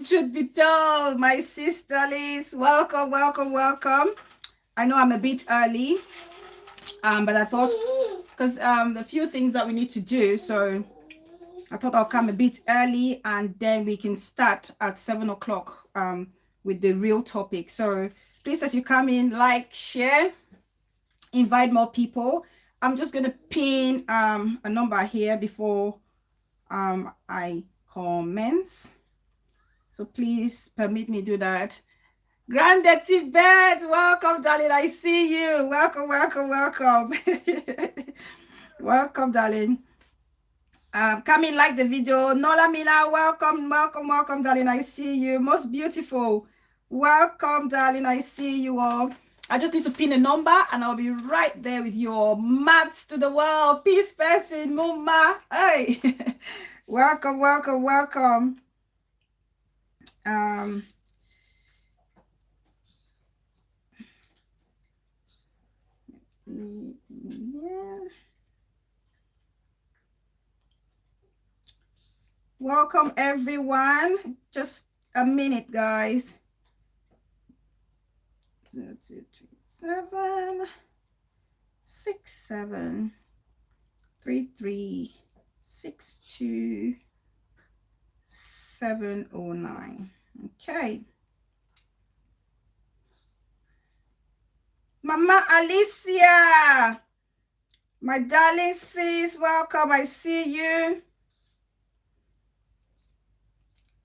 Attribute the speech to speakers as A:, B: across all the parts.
A: Truth be told, my sister Liz, welcome, welcome, welcome. I know I'm a bit early, but I thought because the few things that we need to do, so I thought I'll come a bit early and then we can start at 7 o'clock with the real topic. So please, as you come in, like, share, invite more people. I'm just gonna pin a number here before I commence. So please permit me do that. Granddad Tibet, welcome, darling. I see you. Welcome, welcome, welcome. Welcome, darling. Come in, like the video. Nola Mina, welcome, welcome, welcome, darling. I see you. Most beautiful. Welcome, darling. I see you all. I just need to pin a number and I'll be right there with your maps to the world. Peace person, Muma. Hey. Welcome, welcome, welcome. Yeah. Welcome everyone. Just a minute, guys. 0, 2, 3, 7, 6, 7, 3, 3, 6, 2, 7, 0, 9. Okay. Mama Alicia, my darling sis, welcome. I see you.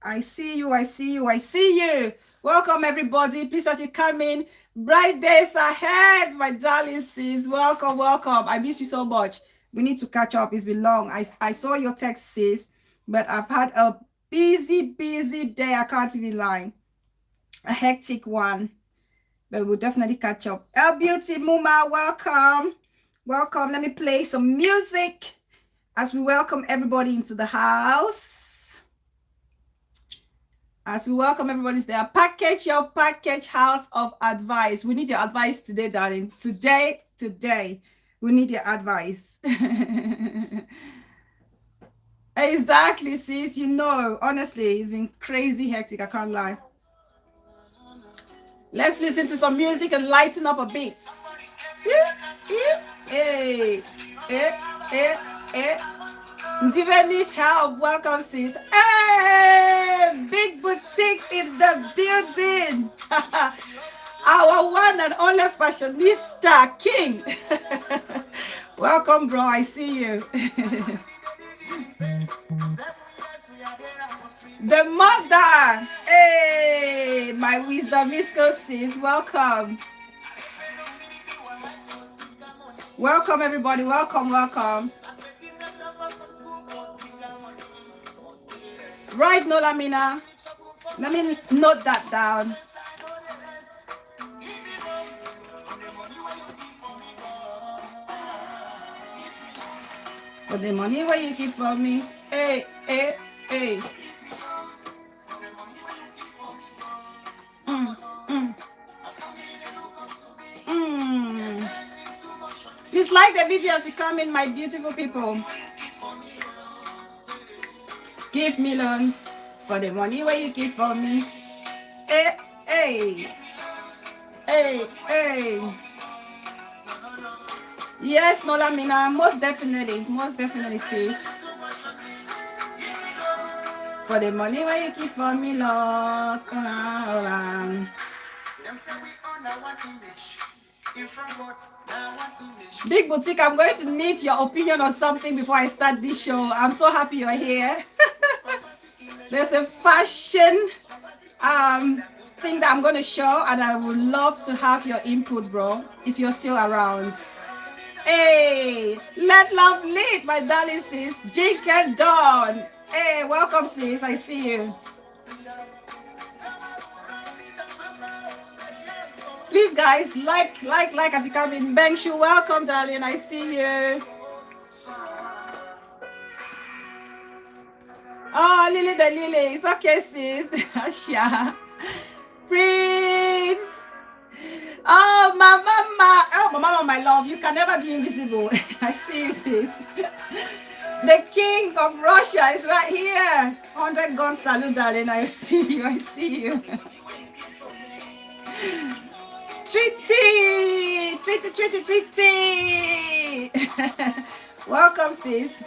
A: I see you. I see you. I see you. Welcome, everybody. Please, as you come in, bright days ahead, my darling sis. Welcome, welcome. I miss you so much. We need to catch up. It's been long. I saw your text, sis, but I've had a busy day. I can't even lie. A hectic one. But we'll definitely catch up. El Beauty Muma, welcome. Welcome. Let me play some music as we welcome everybody into the house. As we welcome everybody there, package your package house of advice. We need your advice today, darling. Today, we need your advice. Exactly, sis. You know, honestly, it's been crazy hectic. I can't lie. Let's listen to some music and lighten up a bit. Hey, Do you need help? Welcome, sis. Hey, big boutiques in the building. Our one and only fashionista king. Welcome, bro. I see you. The mother. Hey, my wisdom sis. Welcome. Welcome, everybody. Welcome, welcome. Right, Nola Mina. Let me note that down. For the money where you give for me. Hey. Please like the video as you come in, my beautiful people. Give me loan for the money where you give for me. Hey. Yes, Nola Mina, most definitely, sis. For the money where you give for me, Lord. Big Boutique, I'm going to need your opinion on something before I start this show. I'm so happy you're here. There's a fashion thing that I'm going to show, and I would love to have your input, bro, if you're still around. Hey, let love lead, my darling sis. Jake and Dawn. Hey, welcome, sis. I see you. Please, guys, like as you come in. Bengshu, welcome, darling. I see you. Oh, Lily the Lily. It's okay, sis. Asha. Prince. Oh, my mama. Oh, my mama, my love. You can never be invisible. I see you, sis. The king of Russia is right here. 100 gun salute, darling. I see you. I see you. Treaty. Treaty, treaty, treaty. Welcome, sis.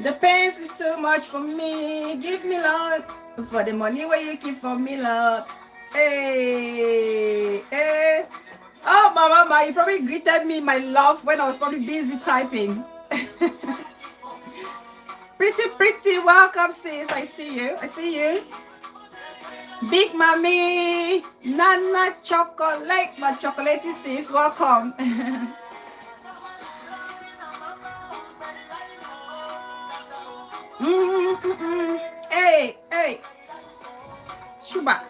A: The pains is too much for me. Give me, Lord, for the money where you keep for me, Lord. Hey, hey. Oh, mama, you probably greeted me, my love, when I was probably busy typing. Pretty, welcome, sis. I see you. I see you. Big mommy, Nana chocolate, my chocolatey sis, welcome. Hey, hey, Shuba.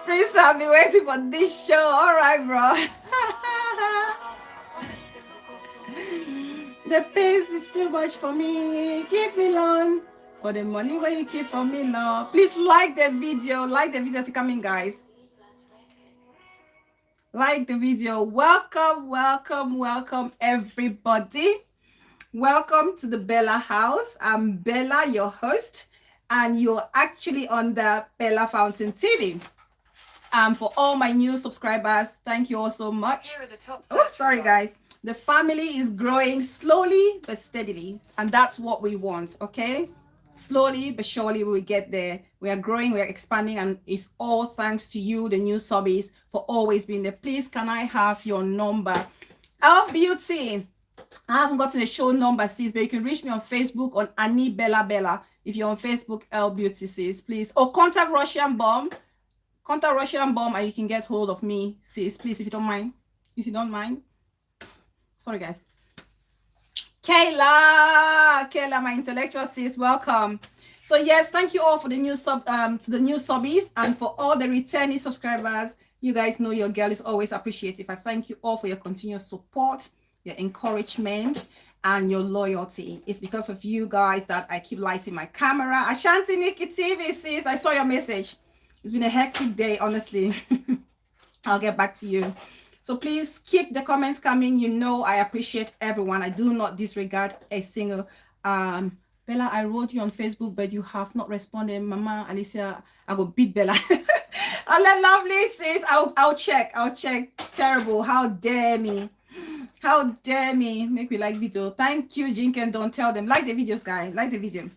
A: Prince, I've been waiting for this show. All right, bro. The pace is too much for me. Give me loan for the money where you keep for me now. Please like the video. Like the video to come in, guys. Like the video. Welcome, welcome, welcome, everybody. Welcome to the Bella House. I'm Bella, your host, and you're actually on the Bella Fountain TV. For all my new subscribers, thank you all so much. Here are the top Oops, sorry guys. The family is growing slowly but steadily, and that's what we want, okay? Slowly but surely we will get there. We are growing, we are expanding, and it's all thanks to you, the new subbies, for always being there. Please, can I have your number? L Beauty. I haven't gotten a show number, sis, but you can reach me on Facebook on Annie Bella Bella. If you're on Facebook, L Beauty, sis, please. Or contact Russian Bomb. Contact Russian Bomb and you can get hold of me, sis, please, if you don't mind. If you don't mind. Sorry, guys. Kayla, my intellectual sis, welcome. So yes, thank you all for the new to the new subbies, and for all the returning subscribers. You guys know your girl is always appreciative. I thank you all for your continuous support, your encouragement, and your loyalty. It's because of you guys that I keep lighting my camera. Ashanti Nikki TV, sis, I saw your message. It's been a hectic day, honestly. I'll get back to you. So please keep the comments coming. You know I appreciate everyone. I do not disregard a single. Bella, I wrote you on Facebook, but you have not responded. Mama, Alicia, I go beat Bella. Allah, lovely, sis. I'll check. I'll check. Terrible. How dare me? How dare me? Make me like video. Thank you, Jinken. Don't tell them. Like the videos, guys. Like the video.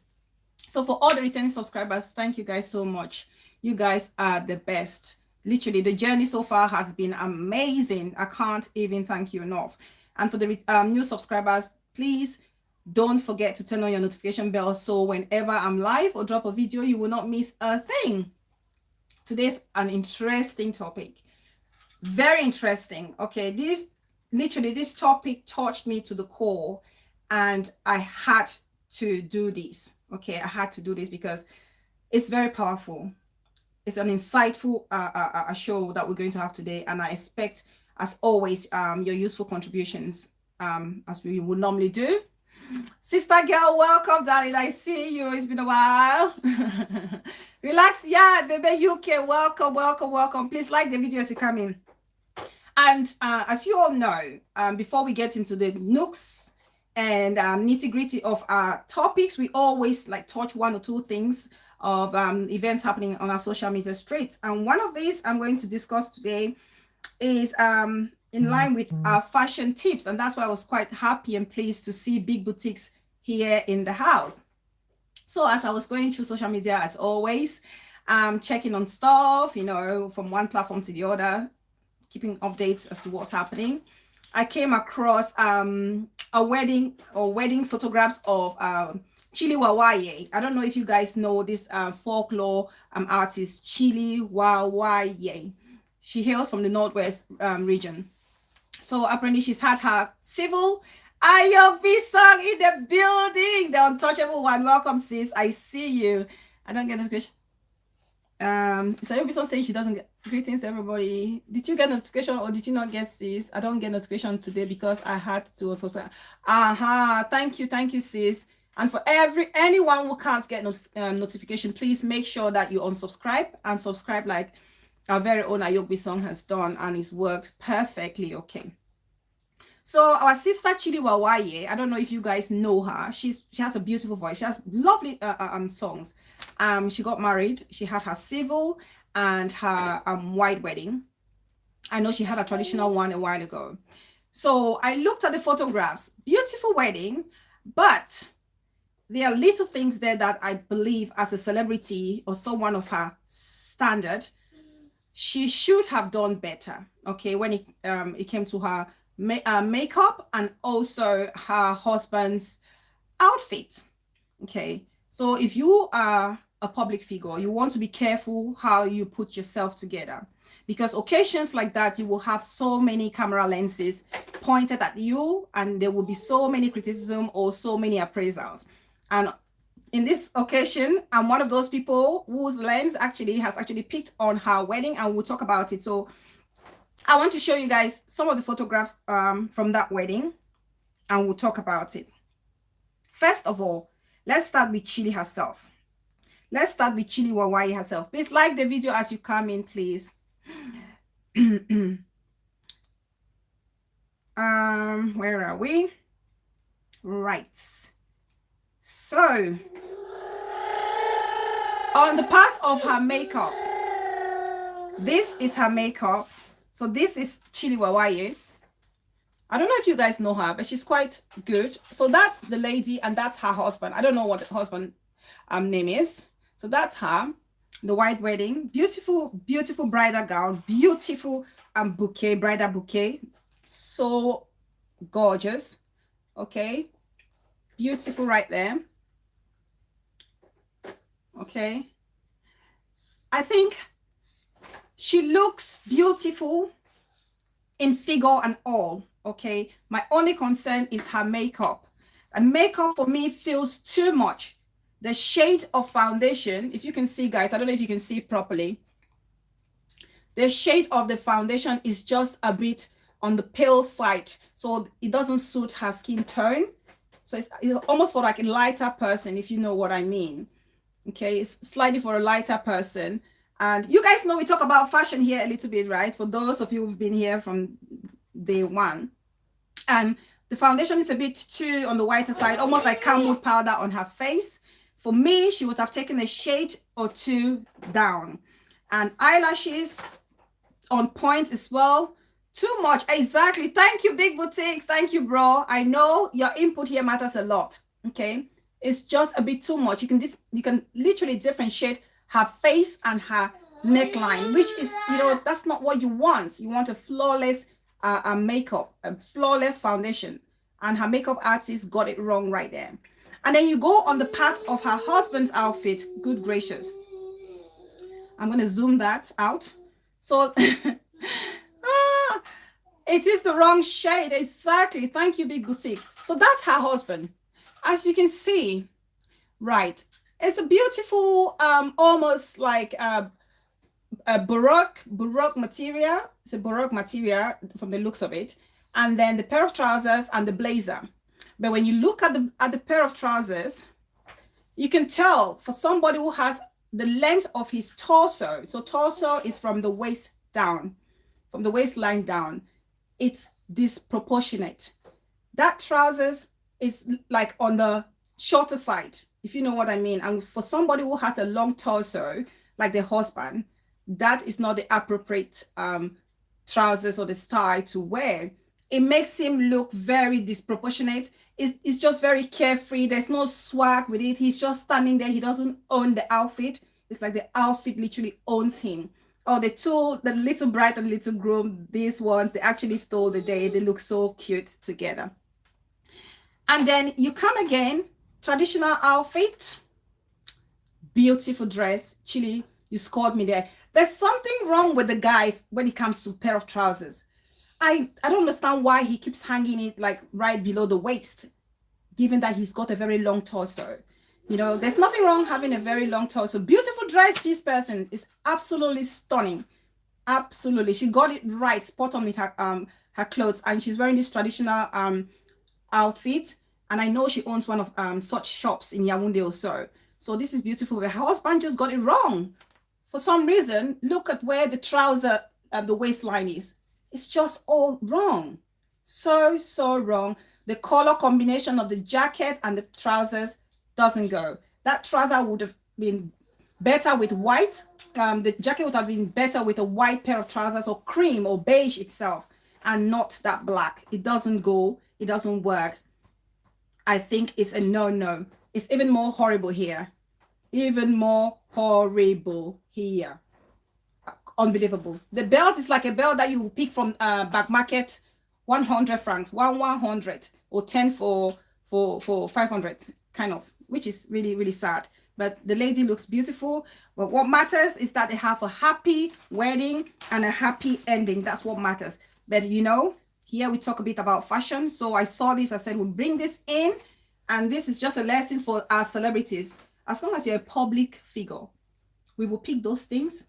A: So for all the returning subscribers, thank you guys so much. You guys are the best. Literally, the journey so far has been amazing. I can't even thank you enough. And for the new subscribers, please don't forget to turn on your notification bell so whenever I'm live or drop a video, you will not miss a thing. Today's an interesting topic. Very interesting. Okay, this topic touched me to the core, and I had to do this. Okay, I had to do this because it's very powerful. It's an insightful show that we're going to have today, and I expect, as always, your useful contributions, as we would normally do. Sister girl, welcome, darling. I see you. It's been a while. Relax, yeah, baby UK. Welcome, welcome, welcome. Please like the video as you come in. And as you all know, before we get into the nooks and nitty-gritty of our topics, we always like touch one or two things of events happening on our social media streets. And one of these I'm going to discuss today is in line with our fashion tips, and that's why I was quite happy and pleased to see big boutiques here in the house. So as I was going through social media, as always, checking on stuff, you know, from one platform to the other, keeping updates as to what's happening, I came across a wedding photographs of Chili Wawaye. I don't know if you guys know this folklore artist, Chili Wawaye. She hails from the Northwest region. So apparently she's had her civil Ayobi song in the building. The untouchable one. Welcome, sis. I see you. I don't get this question. Sayobi's not saying she doesn't get greetings, everybody. Did you get notification or did you not get sis? I don't get notification today because I had to also. Thank you, sis. And for anyone who can't get notification, please make sure that you unsubscribe and subscribe like our very own Ayogbi song has done, and it's worked perfectly okay. So our sister Chidi Wawaye, I don't know if you guys know her. She has a beautiful voice. She has lovely songs. She got married. She had her civil and her white wedding. I know she had a traditional one a while ago. So I looked at the photographs. Beautiful wedding, but there are little things there that I believe as a celebrity or someone of her standard, she should have done better. Okay, when it came to her makeup and also her husband's outfit. Okay, so if you are a public figure, you want to be careful how you put yourself together, because occasions like that, you will have so many camera lenses pointed at you and there will be so many criticism or so many appraisals. And in this occasion, I'm one of those people whose lens has picked on her wedding, and we'll talk about it. So I want to show you guys some of the photographs from that wedding, and we'll talk about it. First of all, let's start with Chili herself. Let's start with Chili Wawaye herself. Please like the video as you come in, please. Where are we? Right. So, on the part of her makeup, this is her makeup. So this is Chili Wawaye. I don't know if you guys know her, but she's quite good. So that's the lady and that's her husband. I don't know what the husband name is. So that's her, the white wedding. Beautiful, beautiful bridal gown. Beautiful bouquet, bridal bouquet. So gorgeous. Okay. Beautiful right there. Okay. I think she looks beautiful in figure and all. Okay. My only concern is her makeup. And makeup for me feels too much. The shade of foundation, if you can see, guys, I don't know if you can see properly. The shade of the foundation is just a bit on the pale side. So it doesn't suit her skin tone. So it's almost for like a lighter person, if you know what I mean. Okay, it's slightly for a lighter person. And you guys know we talk about fashion here a little bit, right? For those of you who've been here from day one. And the foundation is a bit too on the whiter side, almost like camel powder on her face. For me, she would have taken a shade or two down. And eyelashes on point as well. Too much. Exactly. Thank you, Big Boutiques. Thank you, bro. I know your input here matters a lot. Okay. It's just a bit too much. You can literally differentiate her face and her neckline, which is, that's not what you want. You want a flawless makeup, a flawless foundation. And her makeup artist got it wrong right there. And then you go on the part of her husband's outfit. Good gracious. I'm going to zoom that out. So it is the wrong shade. Exactly. Thank you, Big Boutiques. So that's her husband. As you can see, right. It's a beautiful, almost like a Baroque material. It's a Baroque material from the looks of it. And then the pair of trousers and the blazer. But when you look at the pair of trousers, you can tell for somebody who has the length of his torso. So torso is from the waist down, from the waistline down. It's disproportionate. That trousers is like on the shorter side, if you know what I mean. And for somebody who has a long torso, like the husband, that is not the appropriate trousers or the style to wear. It makes him look very disproportionate. It's just very carefree. There's no swag with it. He's just standing there. He doesn't own the outfit. It's like the outfit literally owns him. Oh, the little bride and little groom, these ones, they actually stole the day. They look so cute together. And then you come again, traditional outfit, beautiful dress. Chili, you scored me there. There's something wrong with the guy when it comes to pair of trousers. I don't understand why he keeps hanging it like right below the waist, given that he's got a very long torso. You know, there's nothing wrong having a very long torso. Beautiful dry piece person is absolutely stunning. Absolutely. She got it right, spot on with her clothes. And she's wearing this traditional outfit. And I know she owns one of such shops in Yaoundé also. So this is beautiful. Her husband just got it wrong. For some reason, look at where the trouser, the waistline is. It's just all wrong. So wrong. The color combination of the jacket and the trousers doesn't go. That trouser would have been better with white. The jacket would have been better with a white pair of trousers, or cream or beige itself, and not that black. It doesn't go. It doesn't work. I think it's a no-no. It's even more horrible here. Even more horrible here. Unbelievable. The belt is like a belt that you pick from back market, 100 francs, 100, or 10 for 500, kind of, which is really sad. But the lady looks beautiful. But what matters is that they have a happy wedding and a happy ending. That's what matters. But you know, here we talk a bit about fashion. So I saw this, I said we'll bring this in, and this is just a lesson for our celebrities. As long as you're a public figure, we will pick those things.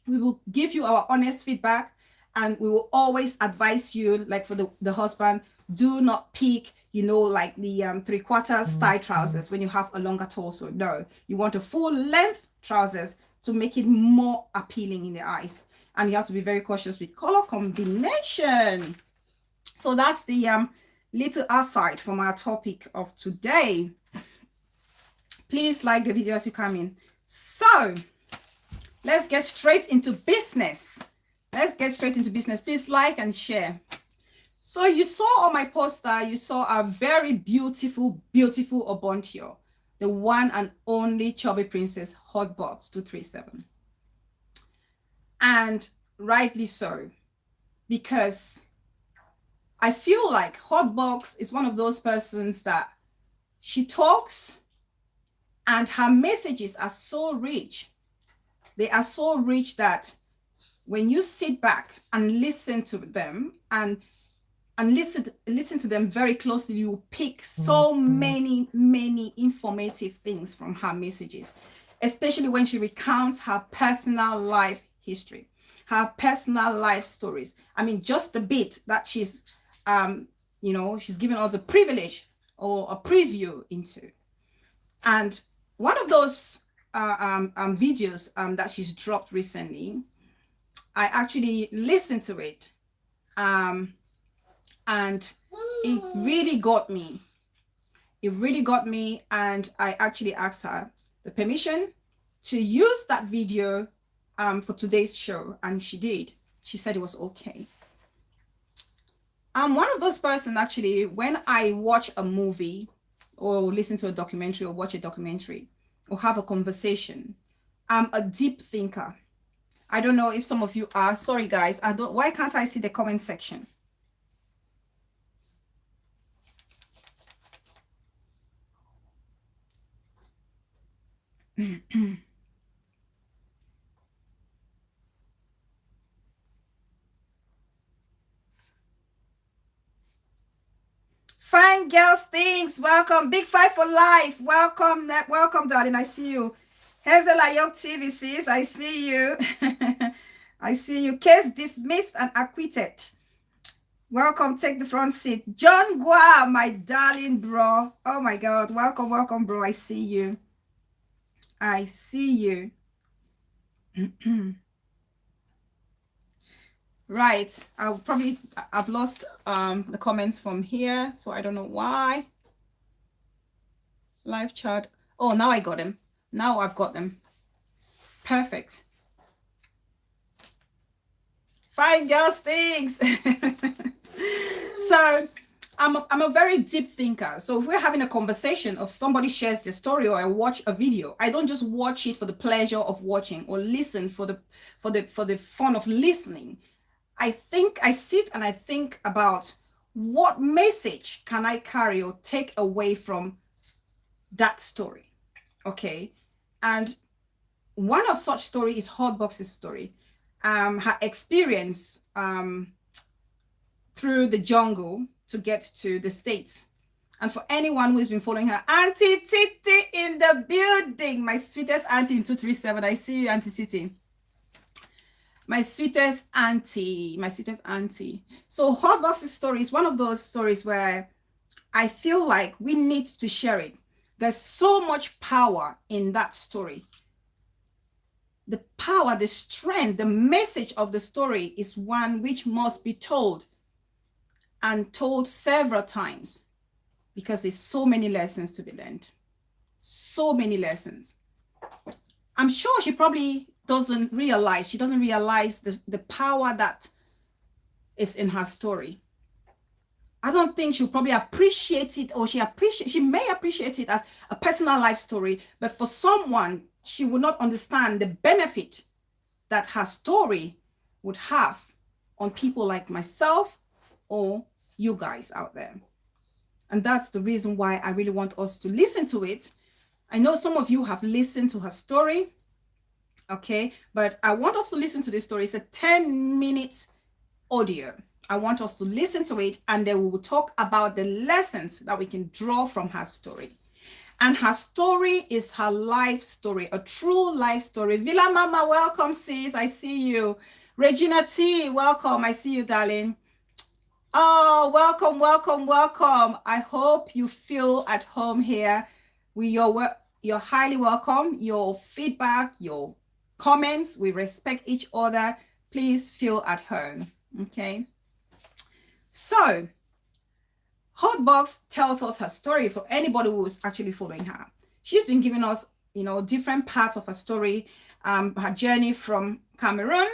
A: We will give you our honest feedback, and we will always advise you, like for the husband, do not pick, you know, like the 3/4 thigh trousers when you have a longer torso. No, you want a full length trousers to make it more appealing in the eyes. And you have to be very cautious with color combination. So that's the little aside from our topic of today. Please like the video as you come in. So let's get straight into business. Let's get straight into business. Please like and share. So you saw on my poster, you saw a very beautiful Obontio, the one and only Chubby Princess Hotbox 237. And rightly so, because I feel like Hotbox is one of those persons that she talks and her messages are so rich. They are so rich that when you sit back and listen to them and listen to them very closely, you will pick so many informative things from her messages, especially when she recounts her personal life history, her personal life stories. I mean, just the bit that she's you know, she's given us a privilege or a preview into. And one of those videos that she's dropped recently, I actually listened to it, and it really got me. It really got me, and I actually asked her the permission to use that video for today's show, and she did. She said it was okay. I'm one of those persons, actually, when I watch a movie or listen to a documentary or watch a documentary or have a conversation, I'm a deep thinker. I don't know if some of you are. Sorry guys, why can't I see the comment section? Fine girls things, welcome. Big Five for life, welcome. Welcome, darling. I see you. Hazel Ayok TV, sis, I see you. I see you. Case dismissed and acquitted. Welcome. Take the front seat. John Gua, my darling bro. Oh my God. Welcome, bro. I see you. I see you. Right. I've lost the comments from here, so I don't know why. Live chat. Oh, now I got them. Now I've got them. Perfect. Fine girls things. So I'm a very deep thinker. So if we're having a conversation, if somebody shares their story or I watch a video, I don't just watch it for the pleasure of watching or listen for the fun of listening. I sit and I think about what message can I carry or take away from that story. Okay. And one of such story is Hotbox's story. Her experience through the jungle to get to the States. And for anyone who's been following her, Auntie Titi in the building, my sweetest auntie in 237. I see you, Auntie Titi. My sweetest auntie, my sweetest auntie. So Hotbox's story is one of those stories where I feel like we need to share it. There's so much power in that story. The power, the strength, the message of the story is one which must be told, and told several times, because there's so many lessons to be learned. So many lessons. I'm sure she probably doesn't realize, the power that is in her story. I don't think she'll probably appreciate it, or she may appreciate it as a personal life story, but for someone, she would not understand the benefit that her story would have on people like myself or you guys out there. And that's the reason why I really want us to listen to it. I know some of you have listened to her story, okay, but I want us to listen to this story. It's a 10-minute audio. I want us to listen to it, and then we will talk about the lessons that we can draw from her story. And her story is her life story, a true life story. Villa Mama, welcome, sis. I see you. Regina T, welcome. I see you, darling. Oh, welcome, welcome, welcome. I hope you feel at home here. You're highly welcome. Your feedback, your comments, we respect each other. Please feel at home, okay? So, Hotbox tells us her story for anybody who's actually following her. She's been giving us, different parts of her story, her journey from Cameroon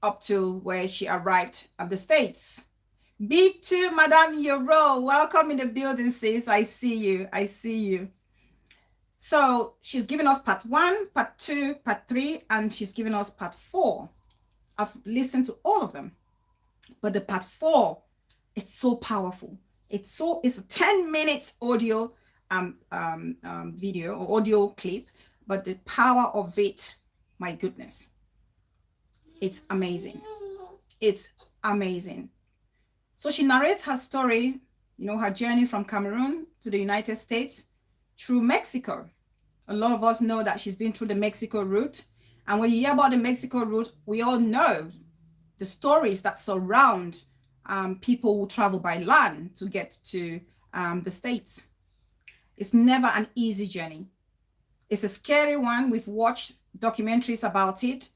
A: up to where she arrived at the States. B2, Madame Euro, welcome in the building, sis. I see you. I see you. So she's given us part 1, part 2, part 3, and she's given us part 4. I've listened to all of them, but the part 4, it's so powerful. It's a 10-minute audio video or audio clip, but the power of it, my goodness, it's amazing. It's amazing. So she narrates her story, her journey from Cameroon to the United States through Mexico. A lot of us know that she's been through the Mexico route. And when you hear about the Mexico route, we all know the stories that surround people who travel by land to get to the States. It's never an easy journey. It's a scary one. We've watched documentaries about it.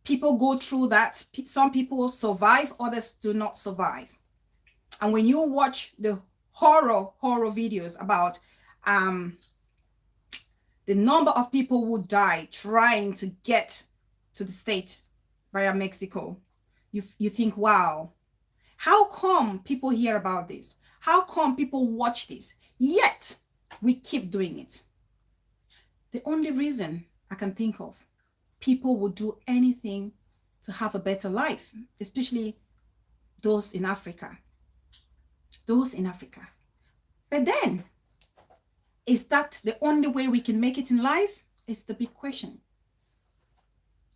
A: People go through that. Some people survive, others do not survive. And when you watch the horror videos about the number of people who die trying to get to the state via Mexico, you think, wow, how come people hear about this? How come people watch this? Yet we keep doing it. The only reason I can think of, people would do anything to have a better life, especially those in Africa. Those in Africa. But then, is that the only way we can make it in life? It's the big question.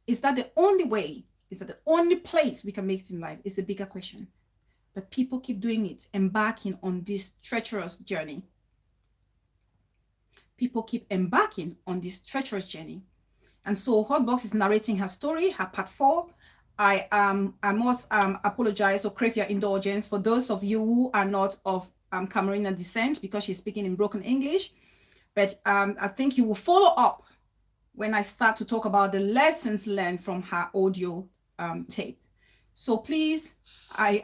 A: Is that the only way? Is that the only place we can make it in life? It's the bigger question. But people keep doing it, embarking on this treacherous journey. People keep embarking on this treacherous journey. And so Hotbox is narrating her story, her part 4. I must apologize or crave your indulgence for those of you who are not of Cameroonian descent, because she's speaking in broken English. But I think you will follow up when I start to talk about the lessons learned from her audio tape. So please, I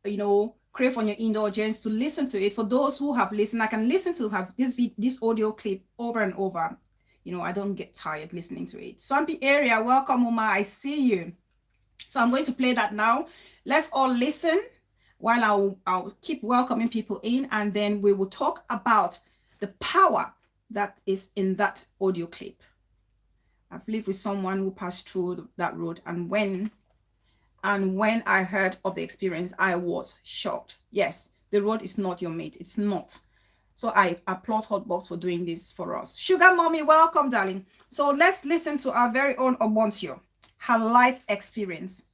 A: will crave on your indulgence to listen to it. For those who have listened, I can listen to have this audio clip over and over. I don't get tired listening to it. Swampy area, welcome, Uma. I see you. So I'm going to play that now. Let's all listen while I'll keep welcoming people in, and then we will talk about the power that is in that audio clip. I've lived with someone who passed through that road, and when I heard of the experience, I was shocked. Yes, the road is not your mate. It's not. So I applaud Hotbox for doing this for us. Sugar Mommy, welcome, darling. So let's listen to our very own Omontio, her life experience.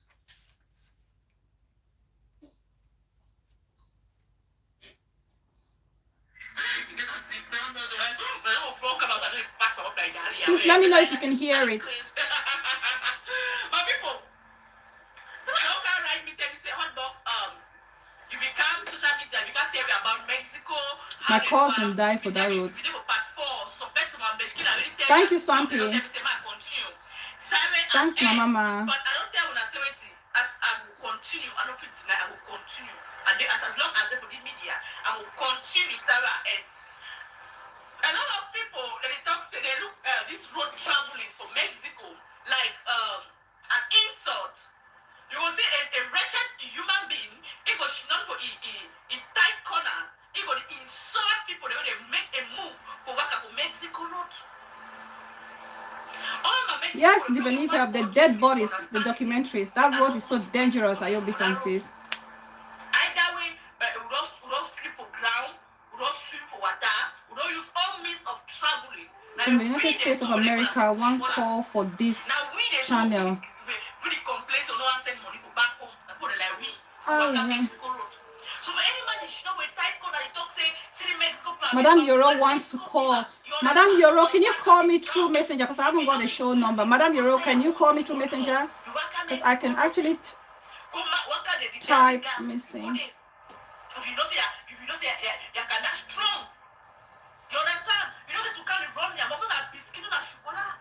A: Please let me know if you can hear it. My cousin died for that road. Thank you, Swampy. Thanks, my mama. But I don't tell when I say it as I will continue. I don't think tonight I will continue. And as long as they're for the media, I will continue, Sarah. And a lot of people they talk say they look this road traveling from Mexico like an insult. You will see a wretched human being, it goes not for in tight corners, it will insult people, they make a move for what for Mexico road. Yes, Divinity of the dead bodies, the documentaries. That road is so dangerous, I hope this one says. Either way, we don't sleep for ground, we don't swim for water, we don't use all means of traveling. From the United States of America, one call for this channel. Oh, yeah. Madame Euro wants to call. Madame Euro, can you call me through Messenger? Because I haven't got the show number. Madame Euro, can you call me through Messenger? Because I can actually type. Let me see.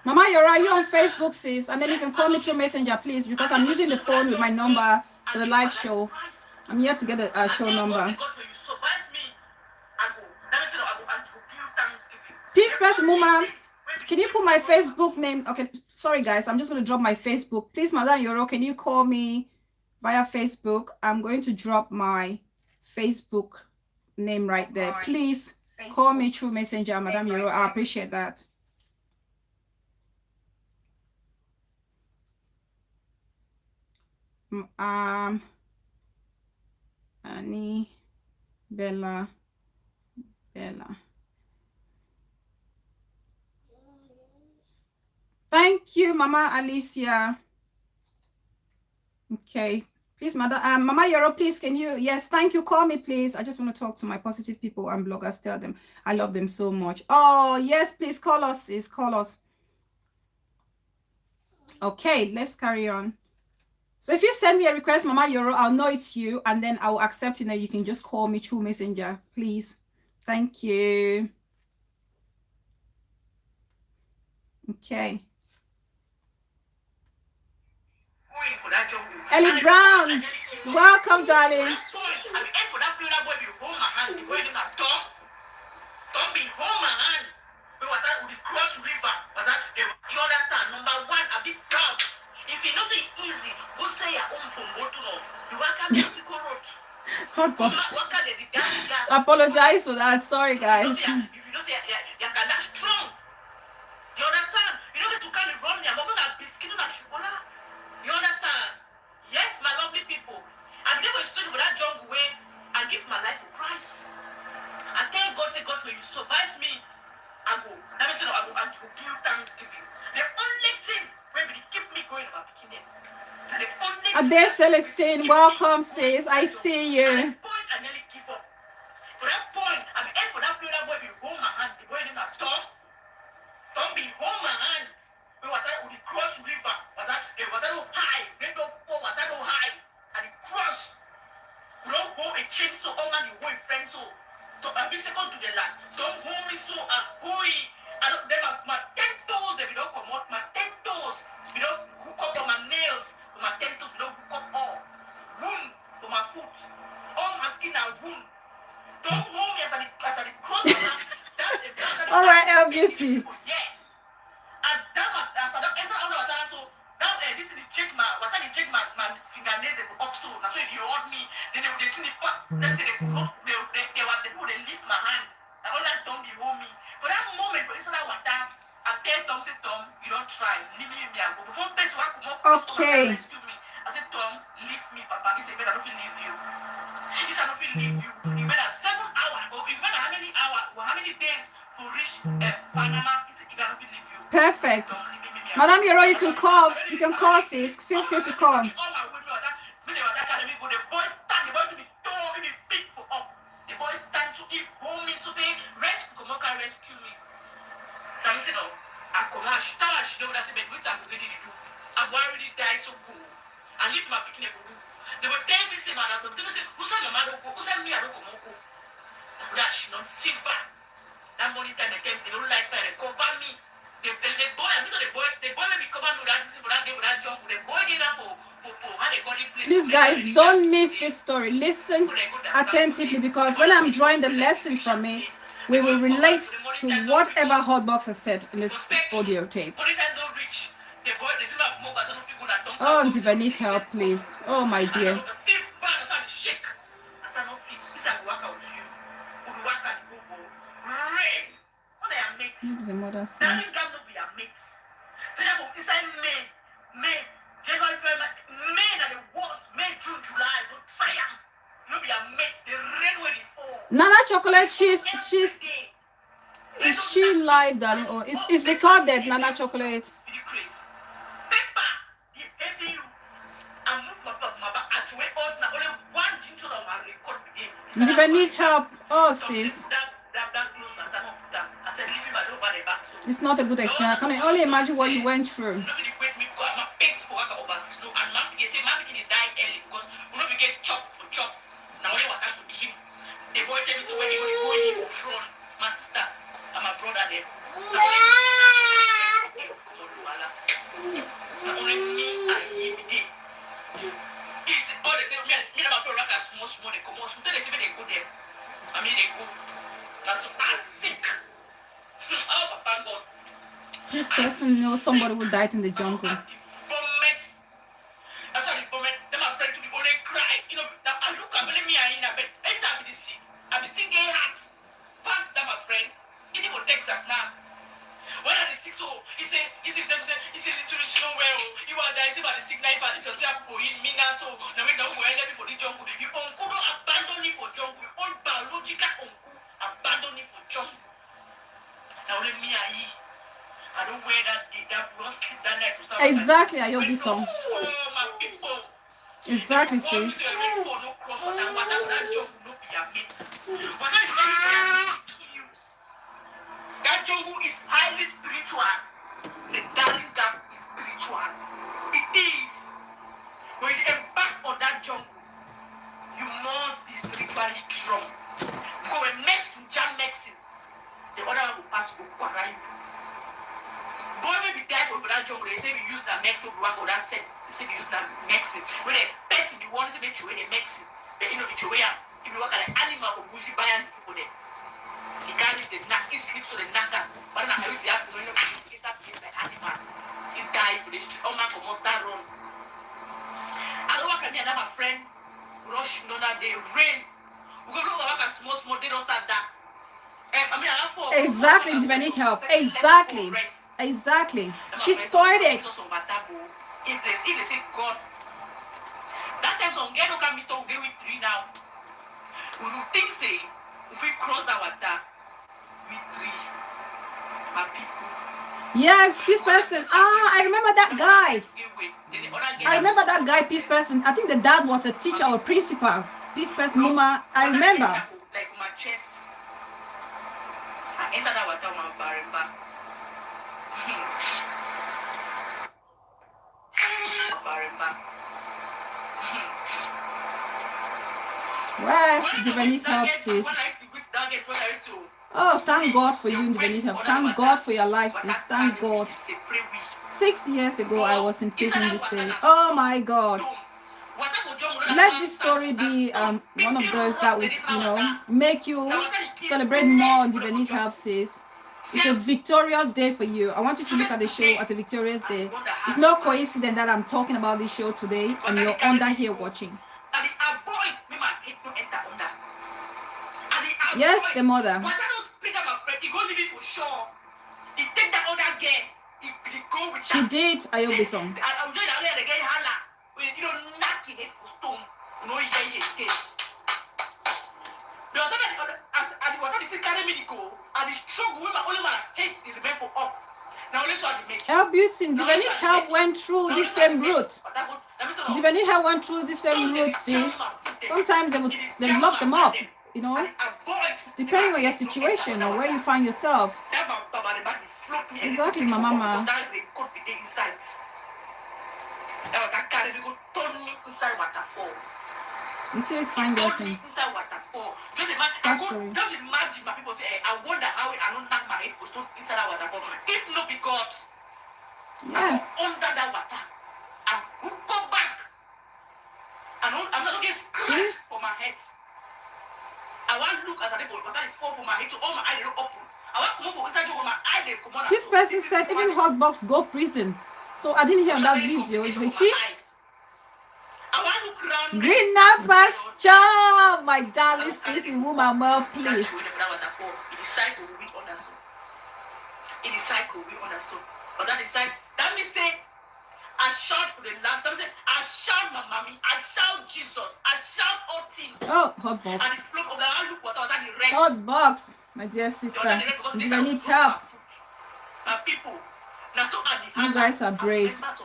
A: Mama Euro, are you on Facebook, sis? And then you can call me through Messenger, please, because I'm using the phone with my number for the live show. I'm here to get the show number. Please, Pastor Muma, can you put my Facebook name? Okay, sorry guys, I'm just going to drop my Facebook. Please, Madame Euro, can you call me via Facebook? I'm going to drop my Facebook name right there. Please call me through Messenger, Madame Euro. I appreciate that. Annie, Bella. Thank you, Mama Alicia. Okay, please, Madam, Mama Euro, please, can you? Yes, thank you. Call me, please. I just want to talk to my positive people and bloggers. Tell them I love them so much. Oh, yes, please call us, sis. Call us. Okay, let's carry on. So if you send me a request, Mama Euro, I'll know it's you, and then I will accept it, and you can just call me through Messenger, please. Thank you. Okay. Ellie Brown, welcome, darling. You understand? Number one, a big proud. If you know say easy, go say your own pombotuno. You welcome Mexico road. Hotbox. So apologize for that. Sorry, guys. If you know say you can that strong. You understand? You know that you can't run your mother that biscuit and chocolate. You understand? Yes, my lovely people. I've never stood with that jungle way and give my life to Christ. I thank God, say God, when you survive me, I go. Let me say, I go give you thanksgiving. The only thing where will keep me going in my beginning. Ade Celestine, welcome, sis. I see you. At that point, I nearly give up. For that point, I mean, for that period, boy, be hold my hand, the boy in that tongue. Don't be hold my hand. We were with the cross river. They were high. They don't fall. They don't high. And the cross. We don't hold a chain so all man, you hold a friend so. So I'll be second to the last. Don't hold me so and hold it. I don't, them my 10 toes, they don't come out. My 10 toes, we don't hook up on my nails. My 10 toes, we don't hook up all. Wound to my foot. All my skin are wound. Don't hold me as I cross. All right, LBC. Yeah. As I don't enter under water, so now this is the check my fingernails they go up so. Now so if you hold me, then they see the part. Them say they lift my hand. And all that don't be hold me. For that moment, for inside that water, I tell Tom, say Tom, you don't try, leave me I go. Before place one come up, okay. Rescue me. I said Tom, leave me, Papa. He said, I don't feel leave you. He said I don't feel leave you. You better 7 hours, or you better how many hours, or how many days to reach Panama. He said, I don't feel leave you. Perfect. Madame Euro, you can call, sis. Feel free to call. The boys stand, the boys to be tall, to be big for up. The boys stand to eat, hold me, so they
B: I'm already died so good. I leave my picking. They will tell me, say, man, they will say, who's my mother? Who's me? I don't go. That she not fever. That money time they came, they don't like fire. They cover me. The boy, I mean, the boy will be covered with that, with that jump. The boy did that for how they got in place.
A: Please, guys, don't miss this story. Listen attentively, because when I'm drawing the lessons from it, we will relate to whatever Hotbox has said in this audio tape. Oh, and if I need help, please. Oh, my dear. The mother said. Nana Chocolate, is she live, darling? Or is recorded, Nana Chocolate? Do I need help? Oh, sis. It's not a good experience. I can only imagine what you went through. The boy tell me so when you go front, my sister and my brother there. Only me and him there. It's all the same. Me and my friend like small they come out. So they say they go there. I mean they go. That's so sick. Oh, Papa God. This person knows somebody who died in the jungle.
B: That's how the vomit. Then my friend to the only cry. You know, now I look at me and I bet anytime I see, I'm still getting hot. Past that my friend. He didn't go Texas now. When I the 6 he said, it's institutional well. You are there, about the 6 9 for the social in Mina. So now we don't go any for the jungle. You uncle don't abandon me for jungle. You own biological uncle abandon me for jungle. Now let me I don't wear that bronze clip that night.
A: Exactly, I hope you song. Exactly, sis.
B: That jungle is highly spiritual. The darling gap is spiritual. It is. When you embark on that jungle, you must be spiritually strong. Because when jam medicine, the other one will pass over you. Boy will be dead over that jungle. They say we use that medicine to work on that set. They say we use that medicine. When the person you want to make sure the medicine, they you know the way if you work at an animal for bushy buying people there. He carries the snack, he sleeps on the knacker. But then I have to know get that place like animal. He died for the street. Oh man, come on, start run. I don't work at me and my friend rush another day, rain. We go look at small, they don't start that.
A: Exactly, if I need help. Exactly. Exactly. She spoiled it.
B: If they say God, that time some girl don't come me talk with 3 now. We will think say if we cross that water with 3, my people.
A: Yes, peace person. I remember that guy. I remember that guy, peace person. I think the dad was a teacher or principal. Peace person, Mama. I remember.
B: Like my chest. I entered that water my barimba.
A: Well, if I need help, sis. Oh, thank God for you, if I need help. Thank God for your life, sis. Thank God. 6 years ago, I was in prison this day. Oh my God. Let this story be one of those that would, make you celebrate more, if I need help, sis. It's a victorious day for you. I want you to look at the show as a victorious day. It's no coincidence that I'm talking about this show today and you're under here watching. Yes, the mother. She did. I hope this song. Help Beauty, Divani Help went through the same route. Divani Help went through the same route, sis. Sometimes they lock them up, depending on your situation or where you find yourself. Exactly, my mama.
B: That they could be inside. That carry we go turn me inside waterfall.
A: It is fine, girl thing.
B: Inside waterfall. Just imagine, just imagine my people say, I wonder how I don't knock my head for stone inside that waterfall. If not be God, I go under that water and who come back. And I'm not going to scratch for my head. I want to look as I go, but I fall for my head, so all my eyes don't open. I want to move inside my eye, they come on.
A: This person said even hotbox go prison. So I didn't hear on that video. We see. Green numbers, child, my darling sis, woman, well pleased.
B: In the cycle, we understand. But that is like, that means say, I shout for the last time. I shout my mommy. I shout Jesus. I shout all things.
A: Oh, hotbox.
B: And the flow of the look what that the red.
A: Hotbox, my dear sister. Do you need help?
B: People. Now so
A: you guys are brave.
B: One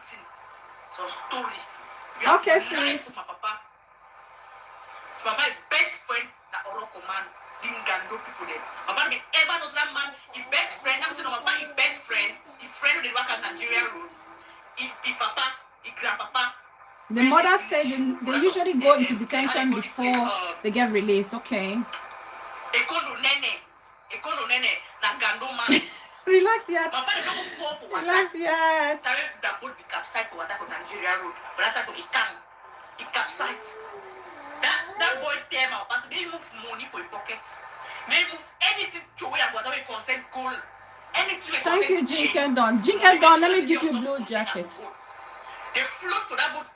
B: thing. So story.
A: Okay, sis.
B: My papa best friend na Oroko man. Dingando people there. My papa ever knows that man. His best friend. I'm saying my papa his best friend. His friend they work at Nigeria road. His papa, his grandpapa.
A: The mother said they usually go into detention before they get released. Okay. Relax yet. Relax yet.
B: That boy tell my pastor, they move money for your pocket. They move anything to where whatever consent gold. Anything.
A: Thank you, Jinkendon. Jinkendon, let me give you a blue jacket.
B: They float to that boat.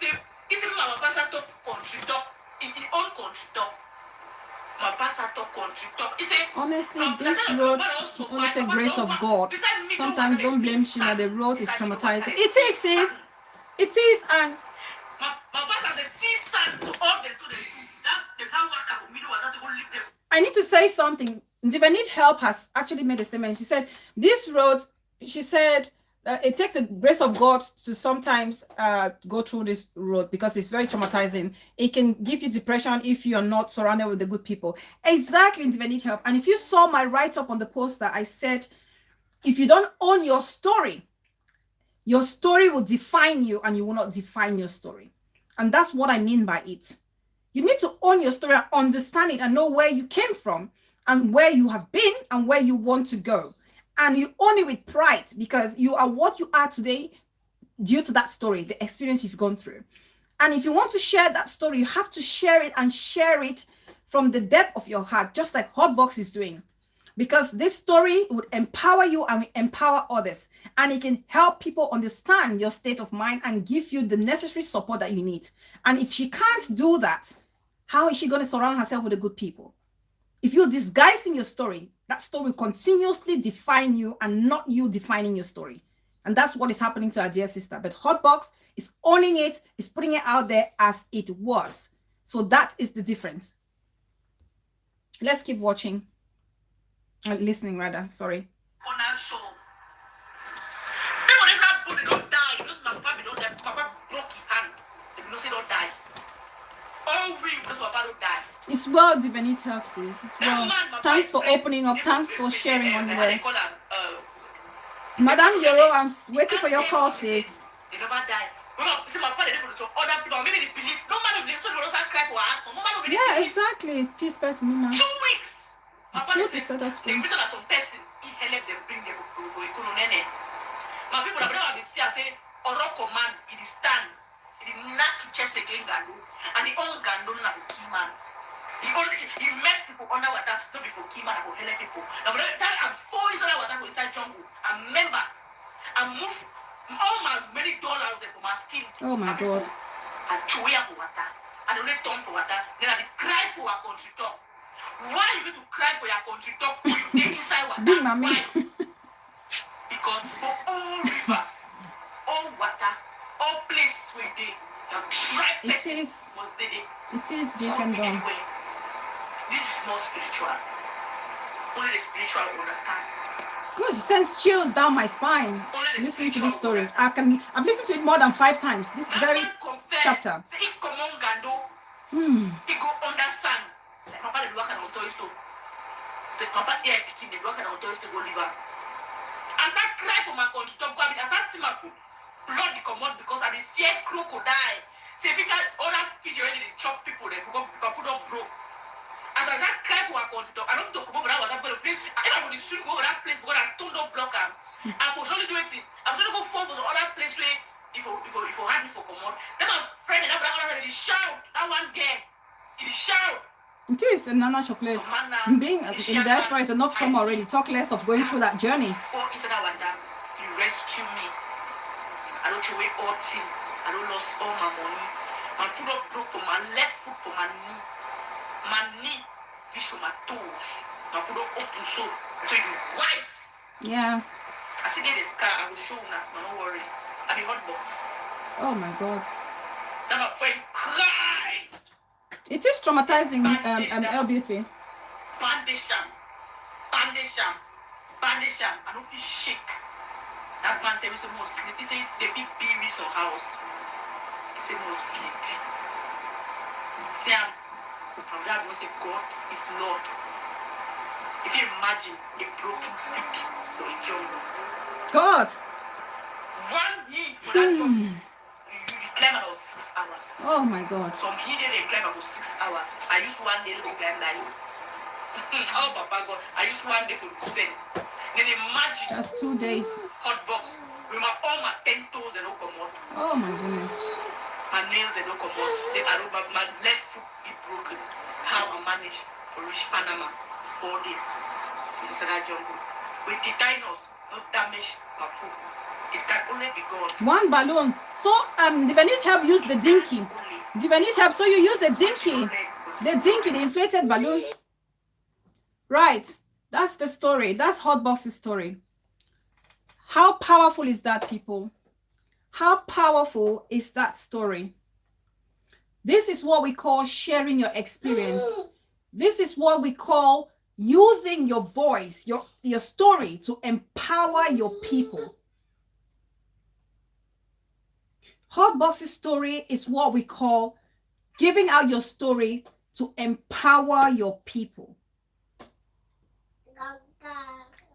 B: Isn't my pastor to country top? In his own country top. My pastor to country top.
A: Honestly, this road only take grace of God. Sometimes don't blame Shima. The road is traumatizing. It is, sis. It is, and I need to say something. If I need help, has actually made a statement. She said this road. She said it takes the grace of God to sometimes go through this road because it's very traumatizing. It can give you depression if you are not surrounded with the good people. Exactly, if I need help. And if you saw my write-up on the poster, I said, if you don't own your story will define you and you will not define your story. And that's what I mean by it. You need to own your story and understand it and know where you came from and where you have been and where you want to go. And you own it with pride because you are what you are today due to that story, the experience you've gone through. And if you want to share that story, you have to share it and share it from the depth of your heart, just like Hotbox is doing. Because this story would empower you and will empower others. And it can help people understand your state of mind and give you the necessary support that you need. And if she can't do that, how is she going to surround herself with the good people? If you're disguising your story, that story will continuously define you and not you defining your story. And that's what is happening to our dear sister. But Hotbox is owning it, is putting it out there as it was. So that is the difference. Let's keep watching. Listening rather, sorry. It's well, Divinity helps sis. It's well. Thanks for opening up. Thanks for sharing on there. Madam Yoro, I'm waiting for your call, sis. Yeah, exactly. Peace, person, 2
B: weeks.
A: The truth will set us free.
B: My people have been say, Oroko man, it is stand. It is not to chase again Gando. And the own Gando na for key man. He met people underwater, not before key man, for help people. Now, by the time I'm 4 years underwater for inside jungle, I remember, I moved all my many dollars there for my skin.
A: Oh my God.
B: I chew for water. I don't need turn for water. Then I cry for our country top. Why you going to cry for your country top when you take inside water?
A: Big mommy.
B: Because for all rivers, all water, all places where they tribe
A: it is Jake and Don.
B: This is more spiritual. Only the spiritual will understand.
A: Good, it sends chills down my spine. Listening to this story. I've listened to it more than 5 times. This very chapter.
B: He go understand. The papa here picking the block and I'll tell you to go live her. I start crying for my country, stop grabbing. I start see my food, blood the commode because I fear crocodile. Say people, all that fish already they chop people, they become food up broke. As I start crying for my country, I don't talk about that was happening. If I go to swim over that place because I stoned up block I was only doing it. I'm trying to go forward for the other place where if you had me for commode, then my friend and that other they shout, that one girl, he shout.
A: It is a Nana chocolate. Being in diaspora is enough trauma already. Talk less of going through that journey.
B: You rescue me. I don't throw away all thing. I don't lost all my money. My foot up broke from my left foot for my knee. My knee reach from my toes. My foot up open so you white.
A: Yeah.
B: I see get the scar. I will show you now. Don't worry. I be hotbox.
A: Oh my God.
B: Then my friend cried.
A: It is traumatizing, L Beauty.
B: Bandage sham. I don't feel shake. That man tell me some more sleep. He say they be beery some house. He say more sleep. See from that we say God is Lord. If you imagine a broken feet or a jungle.
A: God.
B: One knee for that jungle. You climb about 6 hours.
A: Oh my God.
B: Some hidden they climb about 6 hours. I used one day to climb that. Oh Papa God, I used one day for the same. Then imagine
A: just 2 days.
B: Hotbox with all my 10 toes they don't come out.
A: Oh my goodness.
B: My nails they don't come out. Then my left foot is broken. How I managed to reach Panama 4 days inside that jungle. With tetanus, not damage my foot. It can only be God.
A: One balloon. So if I need help, use the dinky. If I need help, so you use a dinky. The dinky, the inflated balloon. Right. That's the story. That's Hotbox's story. How powerful is that, people? How powerful is that story? This is what we call sharing your experience. This is what we call using your voice, your story to empower your people. Hotbox's story is what we call giving out your story to empower your people.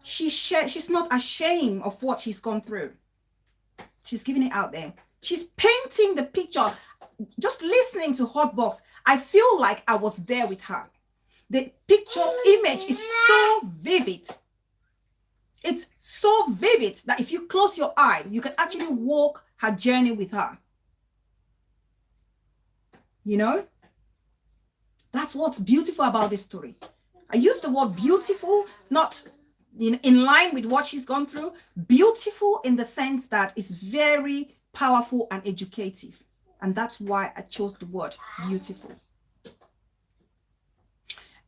A: She's not ashamed of what she's gone through. She's giving it out there. She's painting the picture. Just listening to Hotbox, I feel like I was there with her. The picture image is so vivid. It's so vivid that if you close your eye, you can actually walk her journey with her. You know? That's what's beautiful about this story. I use the word beautiful, not in line with what she's gone through. Beautiful in the sense that it's very powerful and educative. And that's why I chose the word beautiful.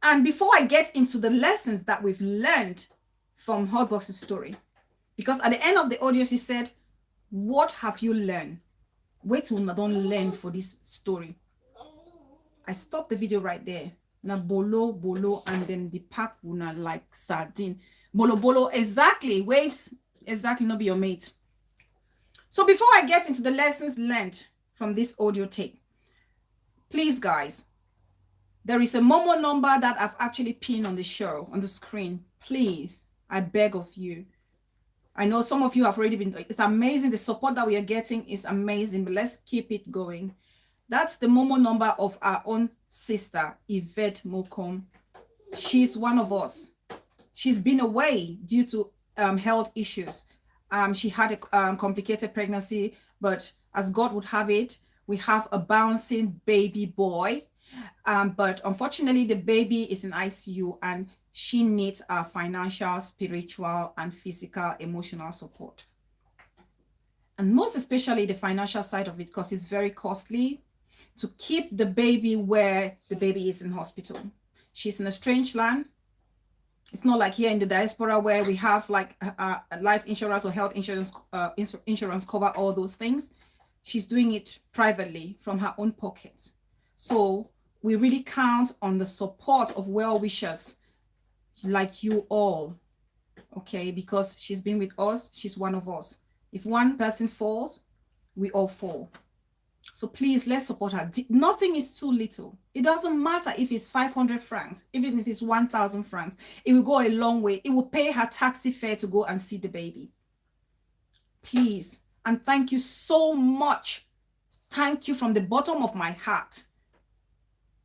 A: And before I get into the lessons that we've learned from Hotbox's story, because at the end of the audio, she said, what have you learned? Wait till I don't learn for this story. I stopped the video right there. Now bolo, and then the pack will not like sardine. Bolo, exactly. Waves, exactly, not be your mate. So before I get into the lessons learned from this audio tape, please, guys, there is a Momo number that I've actually pinned on the show, on the screen. Please, I beg of you. I know some of you have already been, it's amazing. The support that we are getting is amazing, but let's keep it going. That's the Momo number of our own sister, Yvette Mokom. She's one of us. She's been away due to health issues. She had a complicated pregnancy, but as God would have it, we have a bouncing baby boy. But unfortunately, the baby is in ICU and she needs our financial, spiritual, and physical, emotional support. And most especially the financial side of it, because it's very costly to keep the baby where the baby is in hospital. She's in a strange land. It's not like here in the diaspora where we have like life insurance or health insurance, insurance cover all those things. She's doing it privately from her own pockets. So we really count on the support of well-wishers like you all, okay? Because she's been with us, she's one of us. If one person falls, we all fall. So please, let's support her. Nothing is too little. It doesn't matter if it's 500 francs, even if it's 1,000 francs. It will go a long way. It will pay her taxi fare to go and see the baby. Please. And thank you so much. Thank you from the bottom of my heart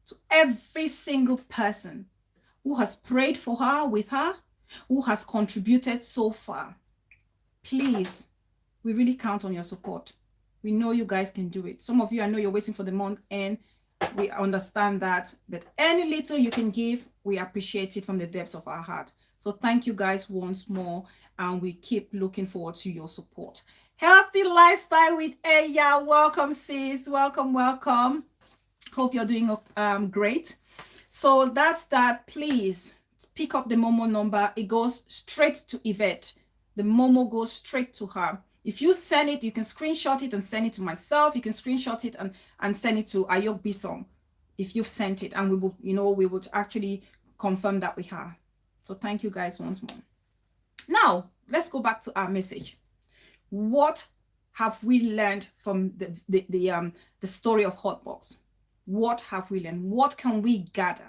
A: to every single person who has prayed for her, with her, who has contributed so far. Please, we really count on your support. We know you guys can do it. Some of you, I know you're waiting for the month end. We understand that, but any little you can give, we appreciate it from the depths of our heart. So thank you guys once more, and we keep looking forward to your support. Healthy Lifestyle with Eya. Welcome, sis. Welcome, welcome. Hope you're doing great. So that's that. Please pick up the Momo number. It goes straight to Yvette. The Momo goes straight to her. If you send it, you can screenshot it and send it to myself. You can screenshot it and send it to Ayok Bisong if you've sent it, and we will, we would actually confirm that with her. So thank you guys once more. Now let's go back to our message. What have we learned from the story of Hotbox? What have we learned? What can we gather?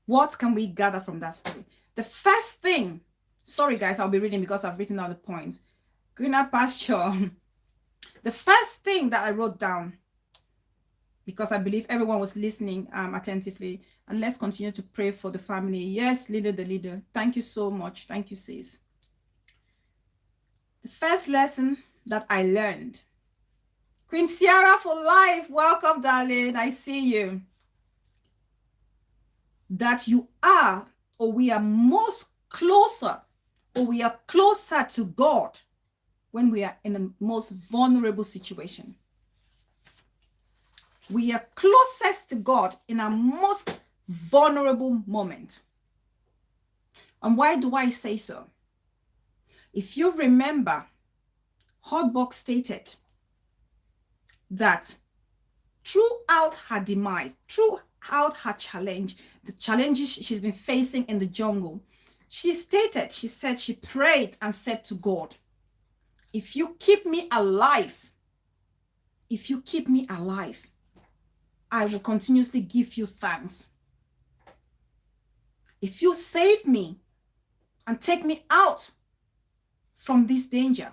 A: What can we gather from that story? The first thing, sorry guys, I'll be reading because I've written out the points. Greener pasture. The first thing that I wrote down, because I believe everyone was listening attentively, and let's continue to pray for the family. Yes, leader, the leader. Thank you so much. Thank you, sis. The first lesson that I learned. Queen Sierra for life. Welcome, darling. I see you. That you are, or we are most closer, or we are closer to God when we are in the most vulnerable situation. We are closest to God in our most vulnerable moment. And why do I say so? If you remember, Hotbox stated that throughout her demise, throughout her challenge, the challenges she's been facing in the jungle, she said she prayed and said to God, if you keep me alive, I will continuously give you thanks. If you save me and take me out from this danger,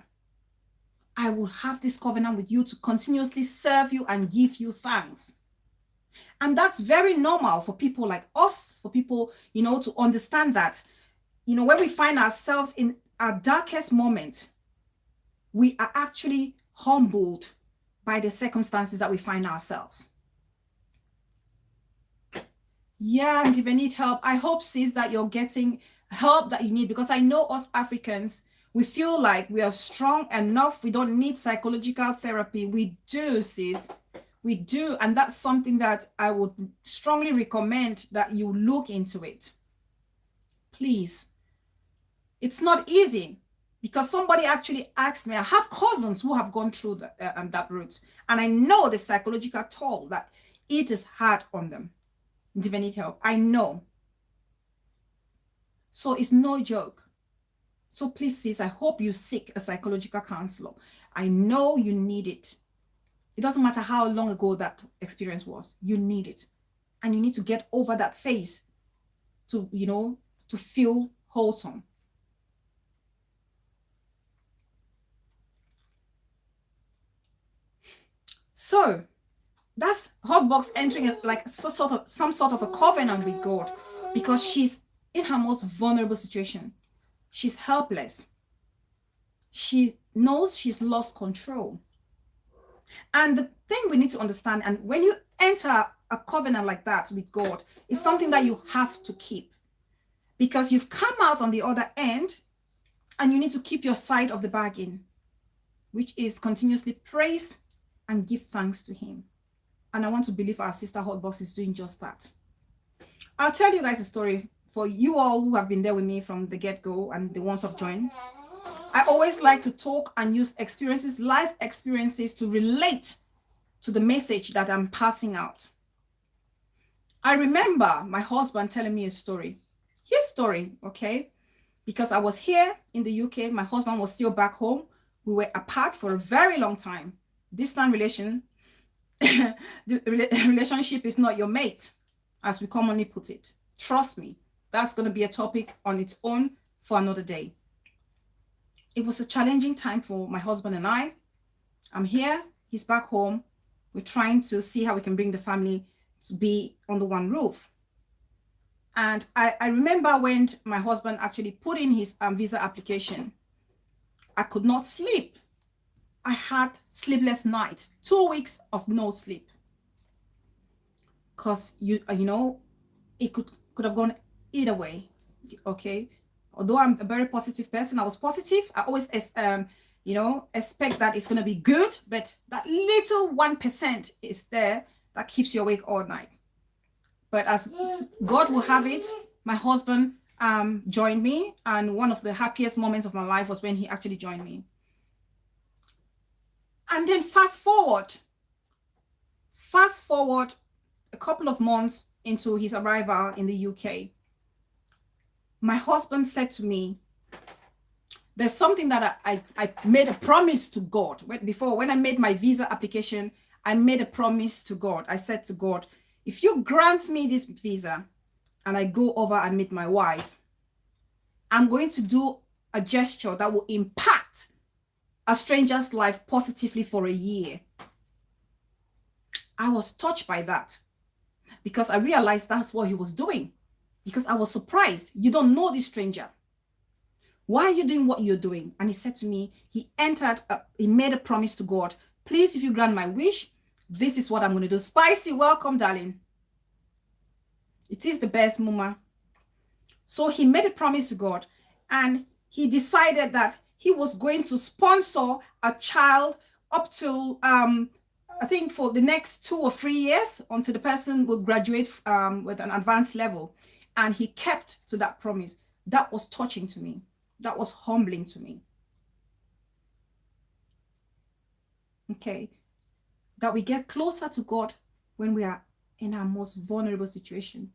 A: I will have this covenant with you to continuously serve you and give you thanks. And that's very normal for people like us, for people, to understand that, when we find ourselves in our darkest moment, we are actually humbled by the circumstances that we find ourselves. Yeah, and if you need help, I hope, sis, that you're getting help that you need, because I know us Africans, we feel like we are strong enough. We don't need psychological therapy. We do, sis. We do. And that's something that I would strongly recommend that you look into it. Please. It's not easy, because somebody actually asked me, I have cousins who have gone through that route. And I know the psychological toll that it is hard on them. If they need help, I know. So it's no joke. So please, sis, I hope you seek a psychological counselor. I know you need it. It doesn't matter how long ago that experience was. You need it. And you need to get over that phase to, to feel wholesome. So that's Hotbox entering some sort of a covenant with God, because she's in her most vulnerable situation. She's helpless. She knows she's lost control. And the thing we need to understand, and when you enter a covenant like that with God, it's something that you have to keep, because you've come out on the other end and you need to keep your side of the bargain, which is continuously praise and give thanks to him. And I want to believe our sister Hotbox is doing just that. I'll tell you guys a story for you all who have been there with me from the get-go and the ones who have joined. I always like to talk and use experiences, life experiences, to relate to the message that I'm passing out. I remember my husband telling me a story. His story, okay? because I was here in the UK, my husband was still back home. We were apart for a very long time. Distant relation. The relationship is not your mate, as we commonly put it. Trust me, that's going to be a topic on its own for another day. It was a challenging time for my husband and I. I'm here, he's back home. We're trying to see how we can bring the family to be under one roof. And I remember when my husband actually put in his visa application, I could not sleep. I had sleepless night, 2 weeks of no sleep. Because you know, it could have gone either way. Okay. Although I'm a very positive person, I was positive. I always you know, expect that it's going to be good, but that little 1% is there that keeps you awake all night. But as God will have it, my husband joined me, and one of the happiest moments of my life was when he actually joined me. And then fast forward a couple of months into his arrival in the UK, my husband said to me, there's something that I made a promise to God. When I made my visa application, I made a promise to God. I said to God, if you grant me this visa and I go over and meet my wife, I'm going to do a gesture that will impact a stranger's life positively for a year. I was touched by that because I realized that's what he was doing, because I was surprised. You don't know this stranger. Why are you doing what you're doing? And he said to me, he made a promise to God. Please, if you grant my wish, this is what I'm going to do. Spicy, welcome, darling. It is the best, Mama. So he made a promise to God, and he decided that he was going to sponsor a child up to, I think, for the next 2 or 3 years until the person will graduate with an advanced level. And he kept to that promise. That was touching to me. That was humbling to me. Okay. That we get closer to God when we are in our most vulnerable situation.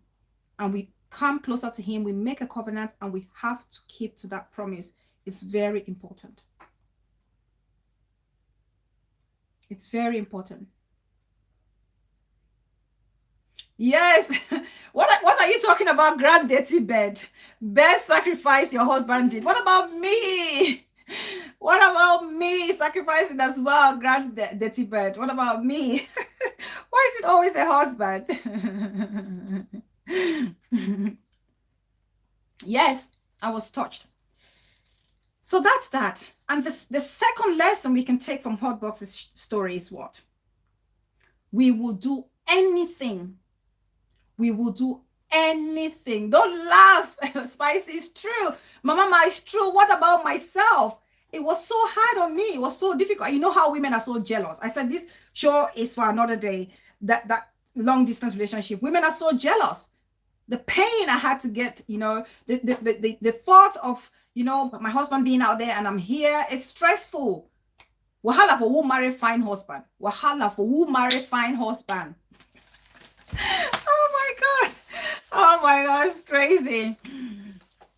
A: And we come closer to him, we make a covenant, and we have to keep to that promise. It's very important. It's very important. Yes. What are you talking about, grand dirty bed? Best sacrifice your husband did. What about me? What about me sacrificing as well, grand dirty bed? What about me? Why is it always the husband? Yes, I was touched. So that's that. And the second lesson we can take from Hotbox's story is what? We will do anything. We will do anything. Don't laugh. Spicy, is true. Mama, it's true. What about myself? It was so hard on me. It was so difficult. You know how women are so jealous. I said this show is for another day. That long distance relationship. Women are so jealous. The pain I had to get, you know, the thought of, you know, my husband being out there and I'm here, it's stressful. Wahala for who marry fine husband. Wahala for who marry fine husband. Oh my God, it's crazy.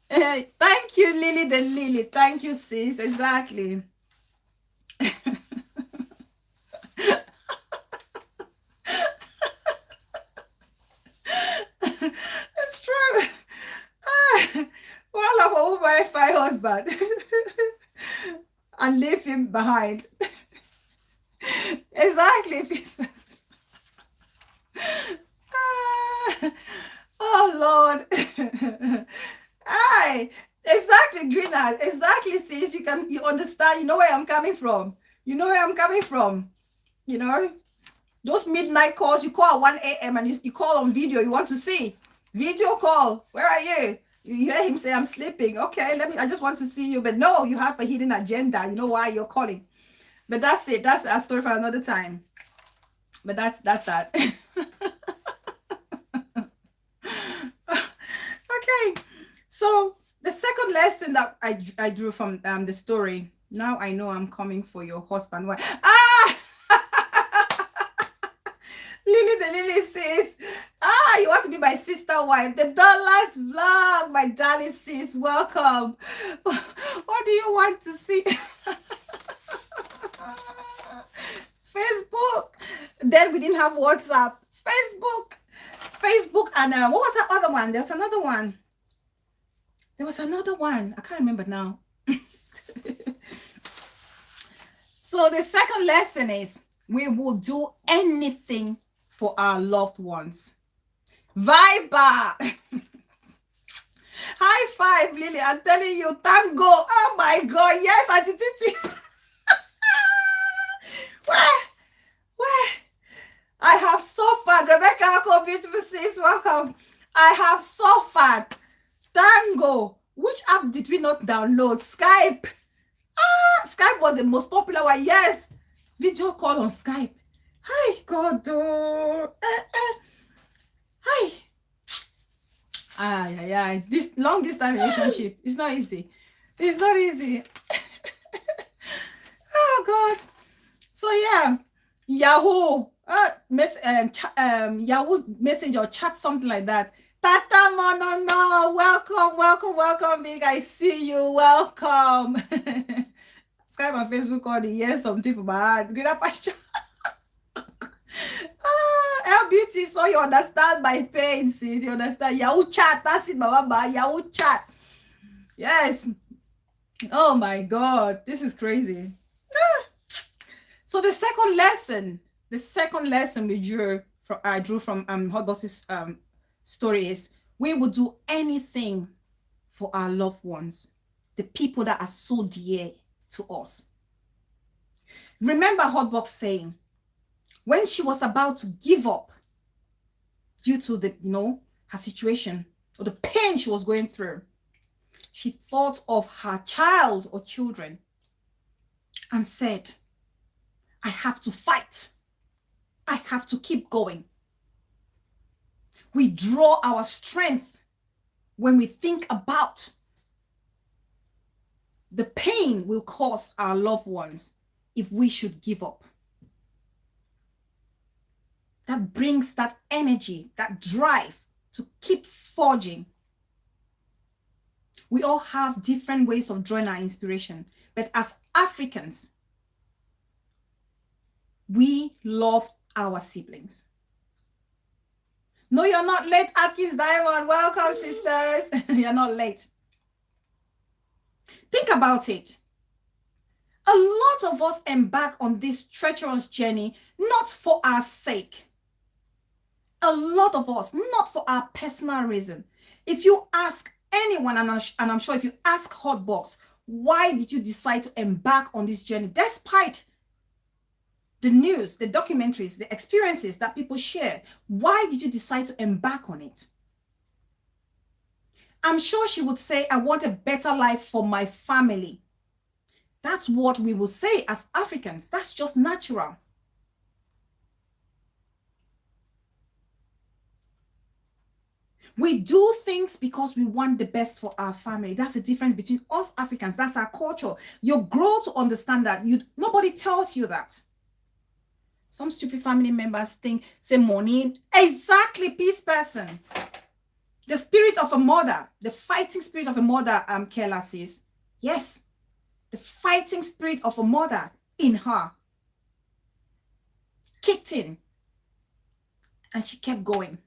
A: Thank you, Lily the Lily. Thank you, sis. Exactly. It's true. Well, I will marry my husband and leave him behind. Exactly. Oh Lord. Hi. Exactly, Greenhouse. Exactly, sis. You understand. You know where I'm coming from. You know where I'm coming from. You know, those midnight calls, you call at 1 a.m. and you call on video. You want to see video call. Where are you? You hear him say, I'm sleeping. Okay, I just want to see you. But no, you have a hidden agenda. You know why you're calling. But that's it. That's a story for another time. But that's that. Okay. So the second lesson that I drew from the story. Now I know I'm coming for your husband. Ah! Lily the Lily says, you want to be my sister wife. The dollars vlog, my darling sis, welcome. What do you want to see? Facebook. Then we didn't have WhatsApp. Facebook, and what was that other one? There's another one. There was another one. I can't remember now. So the second lesson is we will do anything for our loved ones. Viber. High five, Lily. I'm telling you, tango. Oh my God. Yes, Auntie Titi. Where? I have suffered. Rebecca, Ako, beautiful sis, welcome. I have suffered. Tango. Which app did we not download? Skype. Skype was the most popular one. Yes. Video call on Skype. Hi, God. Hi. This long distance relationship is not easy. It's not easy. Oh, God. So, yeah. Yahoo. Yahoo message or chat, something like that. Tata Monono, welcome, big. I see you. Welcome. Skype and Facebook all the years, some people, but greater pasture. L beauty, so you understand my pain, sis. You understand? Yahoo chat, that's it, Baba. Yahoo chat. Yes. Oh my God, this is crazy. So the second lesson I drew from Hotbox's story is we will do anything for our loved ones, the people that are so dear to us. Remember Hotbox saying, when she was about to give up due to the, her situation or the pain she was going through, she thought of her child or children and said, I have to fight. I have to keep going. We draw our strength when we think about the pain will cause our loved ones if we should give up. That brings that energy, that drive to keep forging. We all have different ways of drawing our inspiration, but as Africans, we love our siblings. No, you're not late, Atkins Diamond. Welcome, sisters. You're not late. Think about it. A lot of us embark on this treacherous journey, not for our sake. A lot of us, not for our personal reason. If you ask anyone, and I'm sure if you ask Hotbox, why did you decide to embark on this journey, despite the news, the documentaries, the experiences that people share, why did you decide to embark on it? I'm sure she would say, I want a better life for my family. That's what we will say as Africans. That's just natural. We do things because we want the best for our family. That's the difference between us Africans. That's our culture. You grow to understand that. Nobody tells you that. Some stupid family members say money. Exactly, peace person. The spirit of a mother, the fighting spirit of a mother, Kela says. Yes, the fighting spirit of a mother in her kicked in. And she kept going.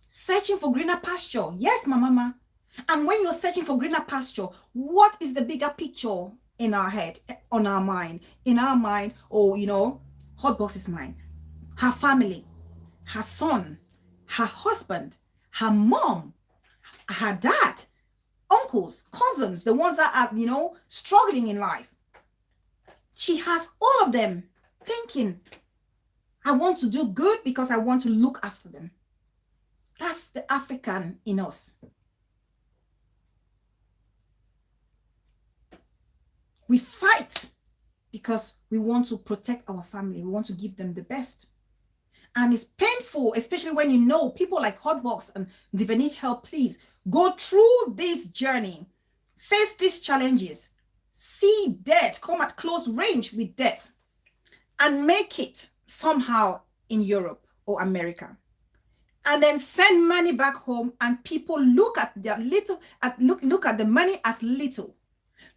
A: Searching for greener pasture. Yes, my mama. And when you're searching for greener pasture, what is the bigger picture in our head, on our mind? In our mind, or, Hotbox's mind. Her family, her son, her husband, her mom, her dad, uncles, cousins, the ones that are, struggling in life. She has all of them thinking, I want to do good because I want to look after them. That's the African in us. We fight because we want to protect our family. We want to give them the best. And it's painful, especially when people like Hotbox and if they need help, please go through this journey, face these challenges, see death, come at close range with death, and make it somehow in Europe or America, and then send money back home, and people look at their little, look at the money as little.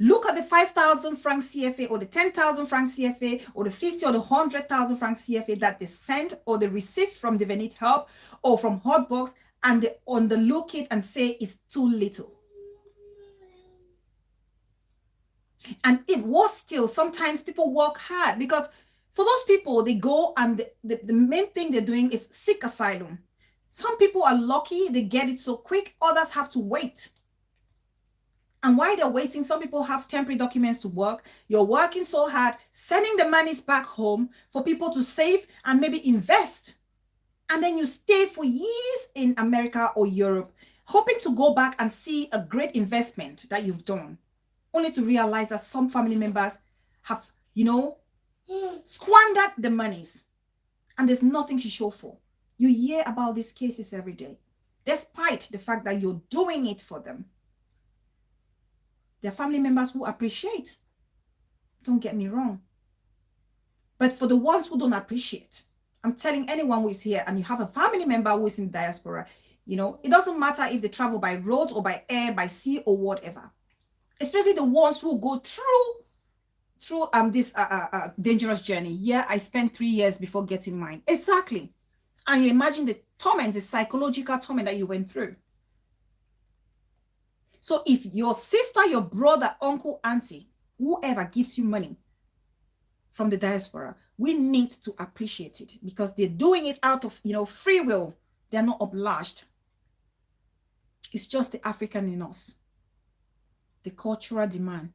A: Look at the 5,000 franc CFA or the 10,000 franc CFA or the 50 or the 100,000 franc CFA that they sent or they received from the Venit Help or from Hotbox, and they underlook it and say it's too little. And it was still, sometimes people work hard, because for those people, they go and the main thing they're doing is seek asylum. Some people are lucky, they get it so quick, others have to wait. And while they're waiting, some people have temporary documents to work. You're working so hard, sending the monies back home for people to save and maybe invest. And then you stay for years in America or Europe, hoping to go back and see a great investment that you've done, only to realize that some family members have, squandered the monies, and there's nothing to show for. You hear about these cases every day, despite the fact that you're doing it for them. There are family members who appreciate, don't get me wrong. But for the ones who don't appreciate, I'm telling anyone who is here and you have a family member who is in diaspora, it doesn't matter if they travel by road or by air, by sea or whatever. Especially the ones who go through this dangerous journey. Yeah, I spent 3 years before getting mine. Exactly. And you imagine the torment, the psychological torment that you went through. So if your sister, your brother, uncle, auntie, whoever gives you money from the diaspora, we need to appreciate it, because they're doing it out of, free will. They're not obliged. It's just the African in us, the cultural demand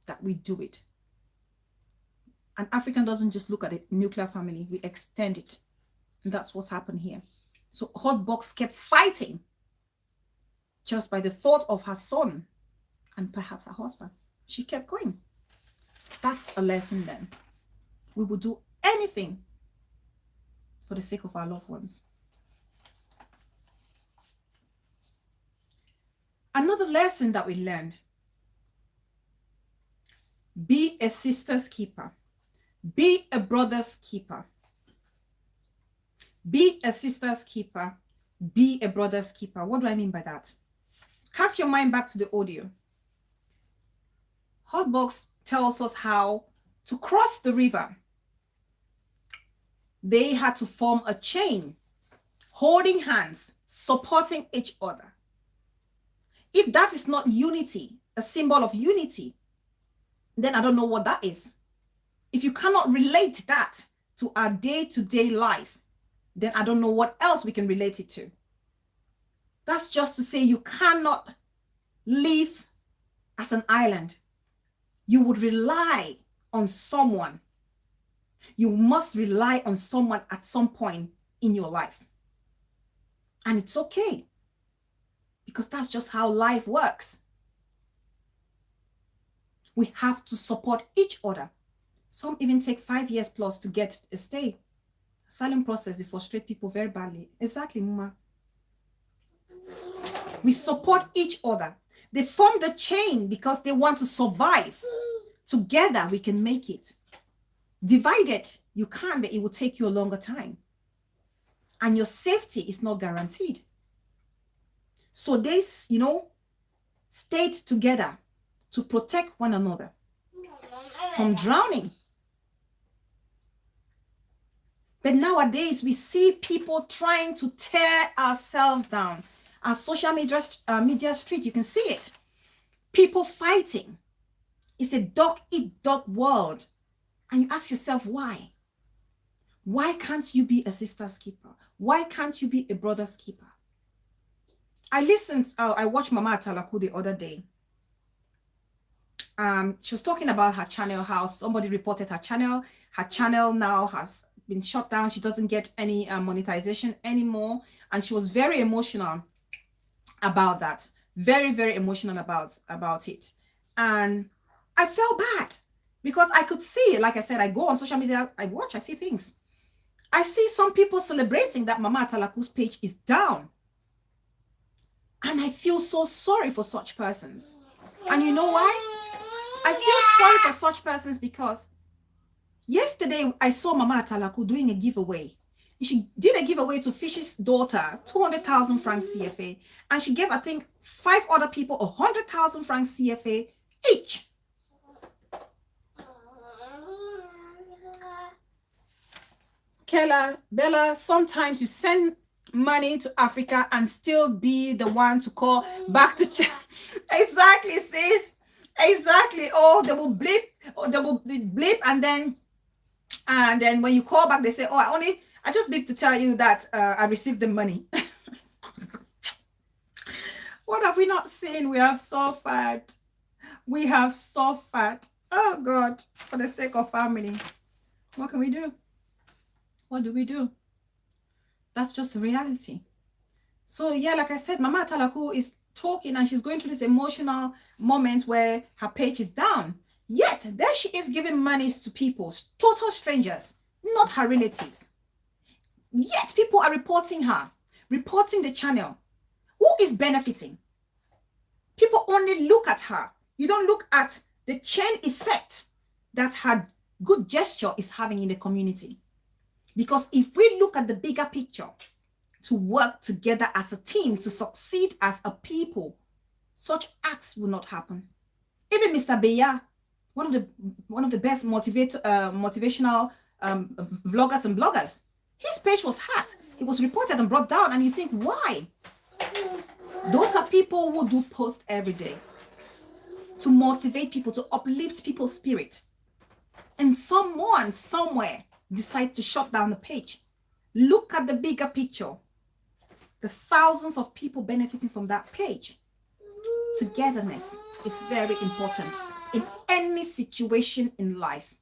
A: that we do it. An African doesn't just look at the nuclear family, we extend it. And that's what's happened here. So Hotbox kept fighting just by the thought of her son and perhaps her husband. She kept going. That's a lesson then. We will do anything for the sake of our loved ones. Another lesson that we learned: be a sister's keeper. Be a brother's keeper. Be a sister's keeper. Be a brother's keeper. What do I mean by that? Cast your mind back to the audio. Hotbox tells us how to cross the river. They had to form a chain, holding hands, supporting each other. If that is not unity, a symbol of unity, then I don't know what that is. If you cannot relate that to our day-to-day life, then I don't know what else we can relate it to. That's just to say you cannot live as an island. You would rely on someone. You must rely on someone at some point in your life. And it's okay, because that's just how life works. We have to support each other. Some even take 5 years plus to get a stay. Asylum process, they frustrate people very badly. Exactly, Muma. We support each other. They form the chain because they want to survive. Together, we can make it. Divided, you can, but it will take you a longer time. And your safety is not guaranteed. So they, stayed together to protect one another from drowning. But nowadays, we see people trying to tear ourselves down. Our social media street, you can see it. People fighting. It's a dog-eat-dog world. And you ask yourself, why? Why can't you be a sister's keeper? Why can't you be a brother's keeper? I watched Mama Atalaku the other day. She was talking about her channel, how somebody reported her channel. Her channel now has been shut down. She doesn't get any monetization anymore. And she was very emotional about that. Very, very emotional about it. And I felt bad, because I could see, like I said, I go on social media, I watch, I see things. I see some people celebrating that Mama Atalaku's page is down. And I feel so sorry for such persons. And you know why? I feel sorry for such persons because Yesterday, I saw Mama Atalaku doing a giveaway. She did a giveaway to Fish's daughter, 200,000 francs CFA. And she gave, I think, 5 other people 100,000 francs CFA each. Kela, Bella, sometimes you send money to Africa and still be the one to call back to China. Exactly, sis. Exactly. Oh, they will blip. Oh, they will blip, and then when you call back, they say, "Oh, I just blip to tell you that I received the money." What have we not seen? We have suffered. We have suffered. Oh God, for the sake of family. What can we do? What do we do? That's just a reality. So yeah, like I said, Mama Atalaku is talking and she's going through this emotional moment where her page is down. Yet, there she is giving monies to people, total strangers, not her relatives. Yet, people are reporting her, reporting the channel. Who is benefiting? People only look at her. You don't look at the chain effect that her good gesture is having in the community. Because if we look at the bigger picture, to work together as a team, to succeed as a people, such acts will not happen. Even Mr. Beya, one of the best motivational vloggers and bloggers, his page was hacked. It was reported and brought down, and you think, why? Those are people who do post every day to motivate people, to uplift people's spirit. And someone somewhere decide to shut down the page. Look at the bigger picture. The thousands of people benefiting from that page. Togetherness is very important in any situation in life.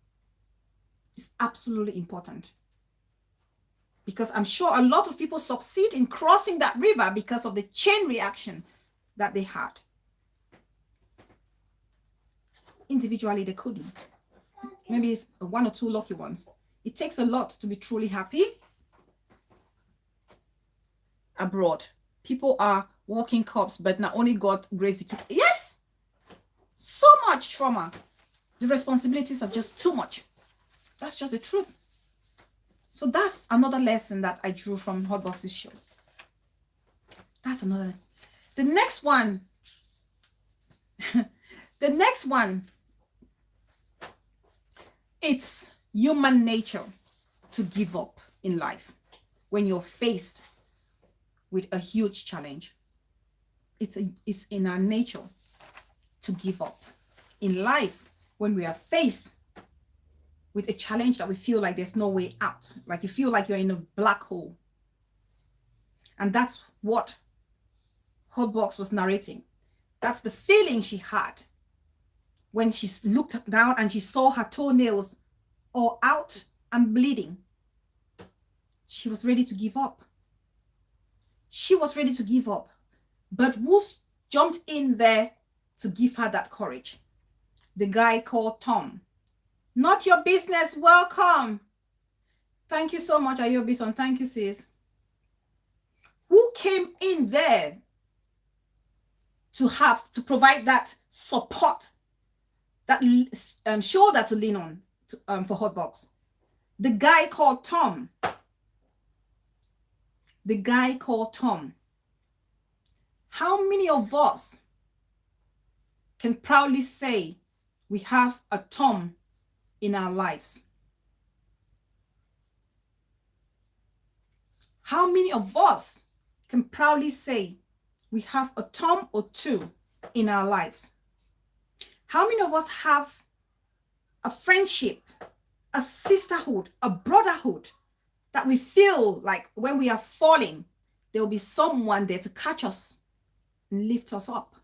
A: It's absolutely important. Because I'm sure a lot of people succeed in crossing that river because of the chain reaction that they had. Individually, they couldn't. Maybe 1 or 2 lucky ones. It takes a lot to be truly happy. Abroad, people are walking corpse, but not only God grace. Yes, so much trauma. The responsibilities are just too much. That's just the truth. So that's another lesson that I drew from Hotbox's show. That's another. The next one. The next one. It's human nature to give up in life when you're faced with a huge challenge. It's in our nature to give up in life when we are faced with a challenge that we feel like there's no way out, like you feel like you're in a black hole. And that's what Hotbox was narrating. That's the feeling she had when she looked down and she saw her toenails all out and bleeding. She was ready to give up. She was ready to give up. But who jumped in there to give her that courage? The guy called Tom. Not your business. Welcome. Thank you so much, Ayobison. Thank you, sis. Who came in there to provide that support, that shoulder to lean on for Hotbox? The guy called Tom. The guy called Tom. How many of us can proudly say we have a Tom in our lives? How many of us can proudly say we have a Tom or two in our lives? How many of us have a friendship, a sisterhood, a brotherhood that we feel like when we are falling, there will be someone there to catch us and lift us up?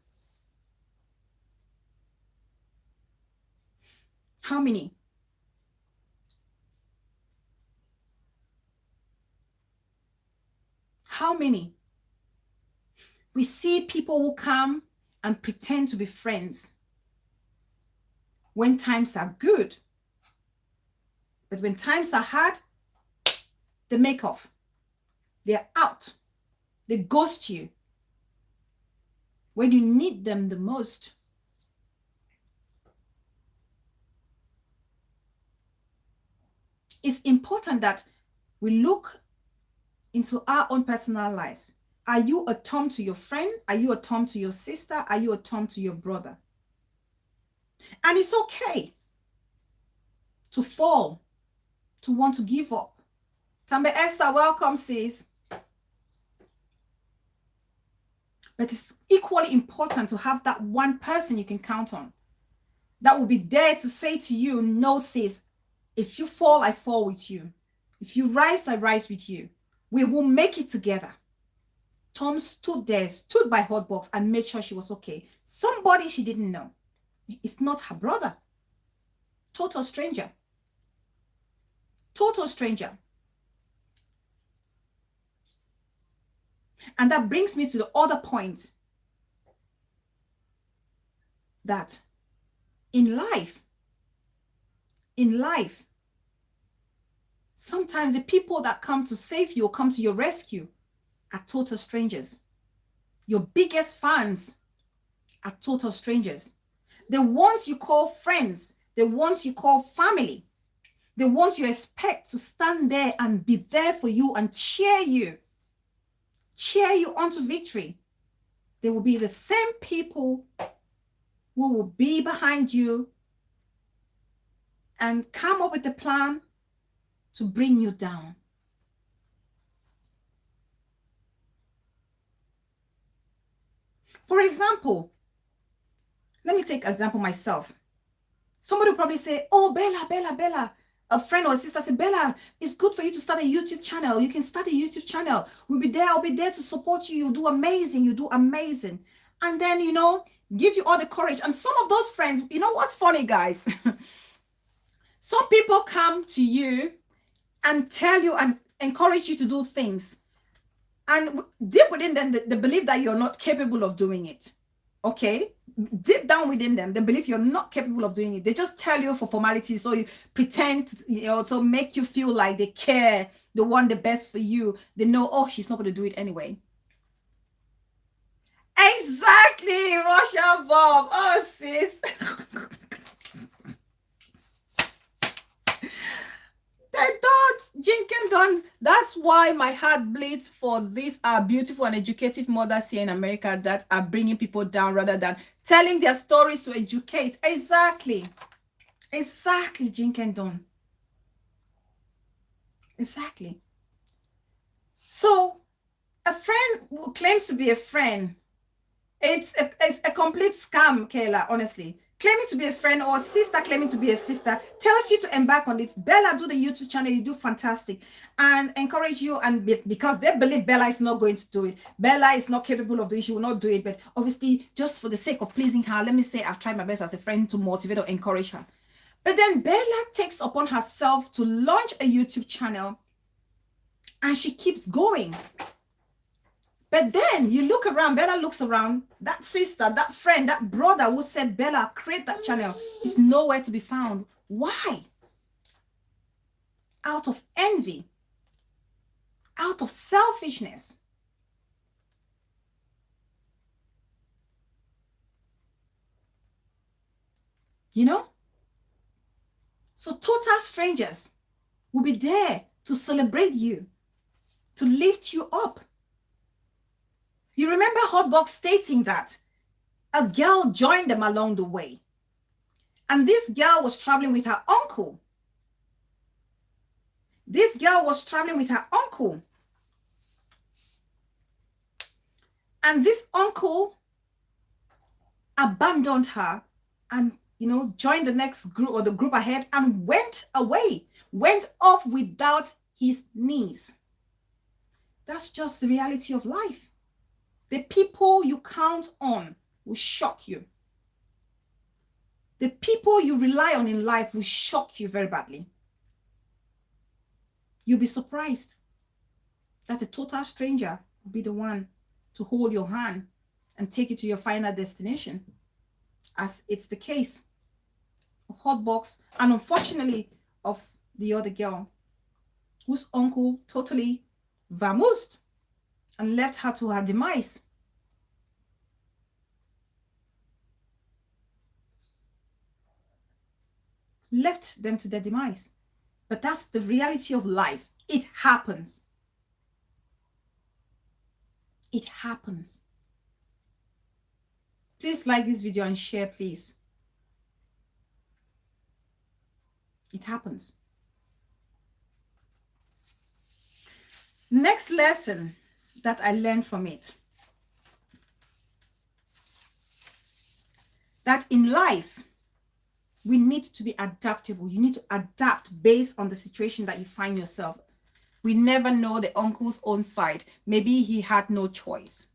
A: How many? How many? We see people who come and pretend to be friends when times are good. But when times are hard, they make off. They're out. They ghost you when you need them the most. it's important that we look into our own personal lives. Are you a Tom to your friend? Are you a Tom to your sister? Are you a Tom to your brother? And it's okay to fall, to want to give up. Tambe Esther, welcome, sis. But it's equally important to have that one person you can count on that will be there to say to you, no, sis, if you fall, I fall with you. If you rise, I rise with you. We will make it together. Tom stood there, stood by Hotbox and made sure she was okay. Somebody she didn't know. It's not her brother. Total stranger. Total stranger. And that brings me to the other point that in life, sometimes the people that come to save you or come to your rescue are total strangers. Your biggest fans are total strangers. The ones you call friends, the ones you call family, the ones you expect to stand there and be there for you and cheer you onto victory. They will be the same people who will be behind you and come up with a plan to bring you down. For example, let me take an example myself. Somebody will probably say, oh, Bella, a friend or a sister say, Bella, it's good for you to start a YouTube channel. You can start a YouTube channel. We'll be there. I'll be there to support you. You do amazing. You do amazing. And then, give you all the courage. And some of those friends, what's funny, guys? Some people come to you and tell you and encourage you to do things. And deep within them, they believe that you're not capable of doing it. Okay? Deep down within them, they believe you're not capable of doing it. They just tell you for formality, so you pretend, to make you feel like they care, they want the best for you. They know, oh, she's not going to do it anyway. Exactly, Russian Bob. Oh, sis. They don't, Jinkendon. That's why my heart bleeds for these beautiful and educative mothers here in America that are bringing people down rather than telling their stories to educate. Exactly, Jinkendon. Exactly. So, a friend who claims to be a friend, it's a complete scam, Kayla, honestly. Claiming to be a friend or a sister claiming to be a sister tells you to embark on this. Bella, do the YouTube channel. You do fantastic. And encourage you. And because they believe Bella is not going to do it. Bella is not capable of doing it. She will not do it. But obviously, just for the sake of pleasing her, let me say I've tried my best as a friend to motivate or encourage her. But then Bella takes upon herself to launch a YouTube channel. And she keeps going. But then you look around, Bella looks around, that sister, that friend, that brother who said, Bella, create that channel is nowhere to be found. Why? Out of envy, out of selfishness. So total strangers will be there to celebrate you, to lift you up. You remember Hotbox stating that a girl joined them along the way. And this girl was traveling with her uncle. This girl was traveling with her uncle. And this uncle abandoned her and, joined the next group or the group ahead and went away, went off without his niece. That's just the reality of life. The people you count on will shock you. The people you rely on in life will shock you very badly. You'll be surprised that a total stranger will be the one to hold your hand and take you to your final destination, as it's the case of Hotbox and unfortunately of the other girl whose uncle totally vamoosed and left her to her demise. Left them to their demise. But that's the reality of life. It happens. It happens. Please like this video and share, please. It happens. Next lesson that I learned from it, that in life, we need to be adaptable. You need to adapt based on the situation that you find yourself. We never know the uncle's own side. Maybe he had no choice.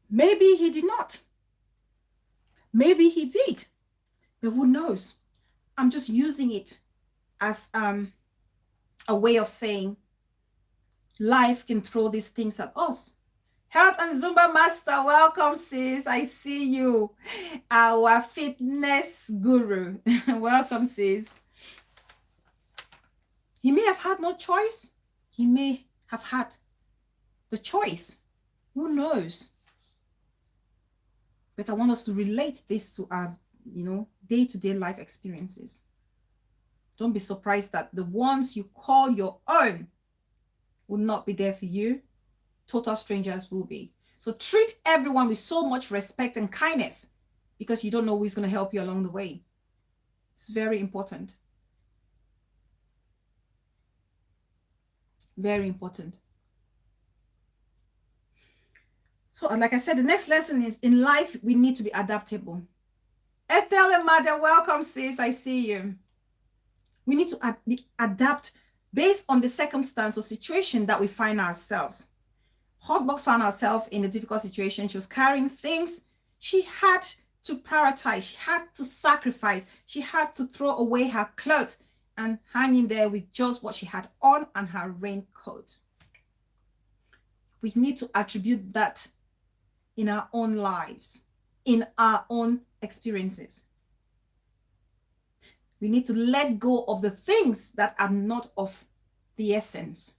A: Maybe he did not. Maybe he did. But who knows? I'm just using it as a way of saying life can throw these things at us. Health and Zumba Master, welcome sis. I see you. Our fitness guru. Welcome sis. He may have had no choice. He may have had the choice. Who knows? But I want us to relate this to our, day-to-day life experiences. Don't be surprised that the ones you call your own will not be there for you. Total strangers will be. So treat everyone with so much respect and kindness, because you don't know who's going to help you along the way. It's very important. Very important. So like I said, the next lesson is in life, we need to be adaptable. Ethel and Mother, welcome sis. I see you. We need to adapt based on the circumstance or situation that we find ourselves. Hotbox found herself in a difficult situation. She was carrying things. She had to prioritize. She had to sacrifice. She had to throw away her clothes and hang in there with just what she had on and her raincoat. We need to attribute that in our own lives, in our own experiences. We need to let go of the things that are not of the essence,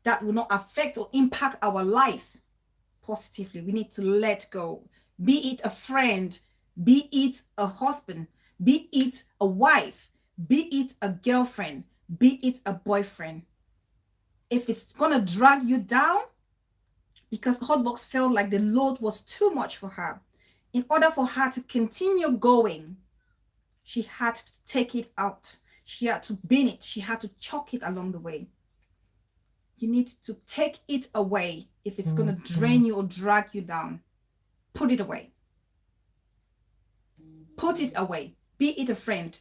A: that will not affect or impact our life positively. We need to let go. Be it a friend, be it a husband, be it a wife, be it a girlfriend, be it a boyfriend. If it's gonna drag you down, because Hotbox felt like the load was too much for her, in order for her to continue going, she had to take it out. She had to bin it. She had to chuck it along the way. You need to take it away if it's going to drain you or drag you down. Put it away. Put it away. Be it a friend.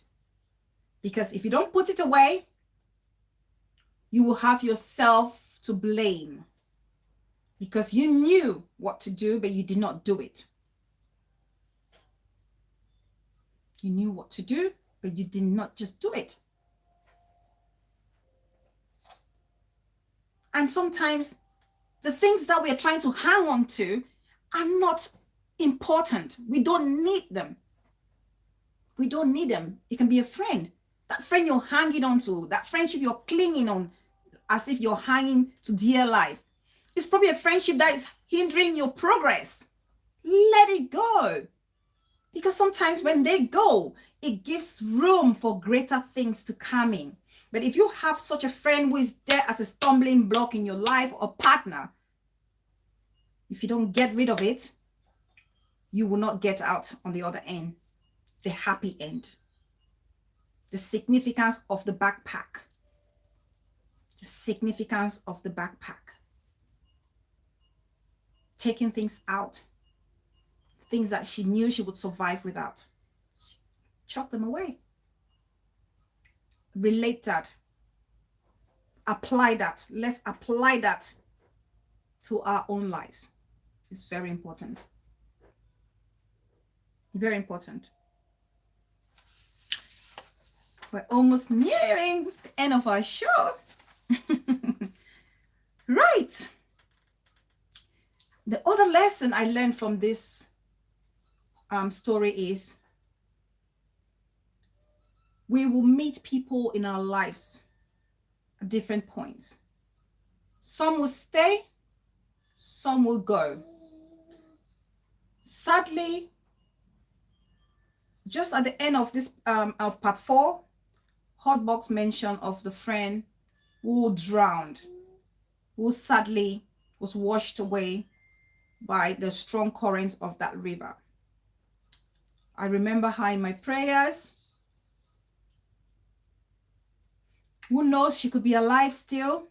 A: Because if you don't put it away, you will have yourself to blame. Because you knew what to do, but you did not do it. You knew what to do, but you did not just do it. And sometimes the things that we are trying to hang on to are not important. We don't need them. We don't need them. It can be a friend. That friend you're hanging on to, that friendship you're clinging on as if you're hanging to dear life. It's probably a friendship that is hindering your progress. Let it go. Because sometimes when they go, it gives room for greater things to come in. But if you have such a friend who is there as a stumbling block in your life or partner, if you don't get rid of it, you will not get out on the other end, the happy end. The significance of the backpack. The significance of the backpack. Taking things out. Things that she knew she would survive without. She chucked them away. Relate that. Apply that. Let's apply that to our own lives. It's very important. Very important. We're almost nearing the end of our show. Right. The other lesson I learned from this story is we will meet people in our lives at different points. Some will stay, some will go. Sadly, just at the end of this of part 4, Hotbox mention of the friend who drowned, who sadly was washed away by the strong currents of that river. I remember her in my prayers. Who knows, she could be alive still.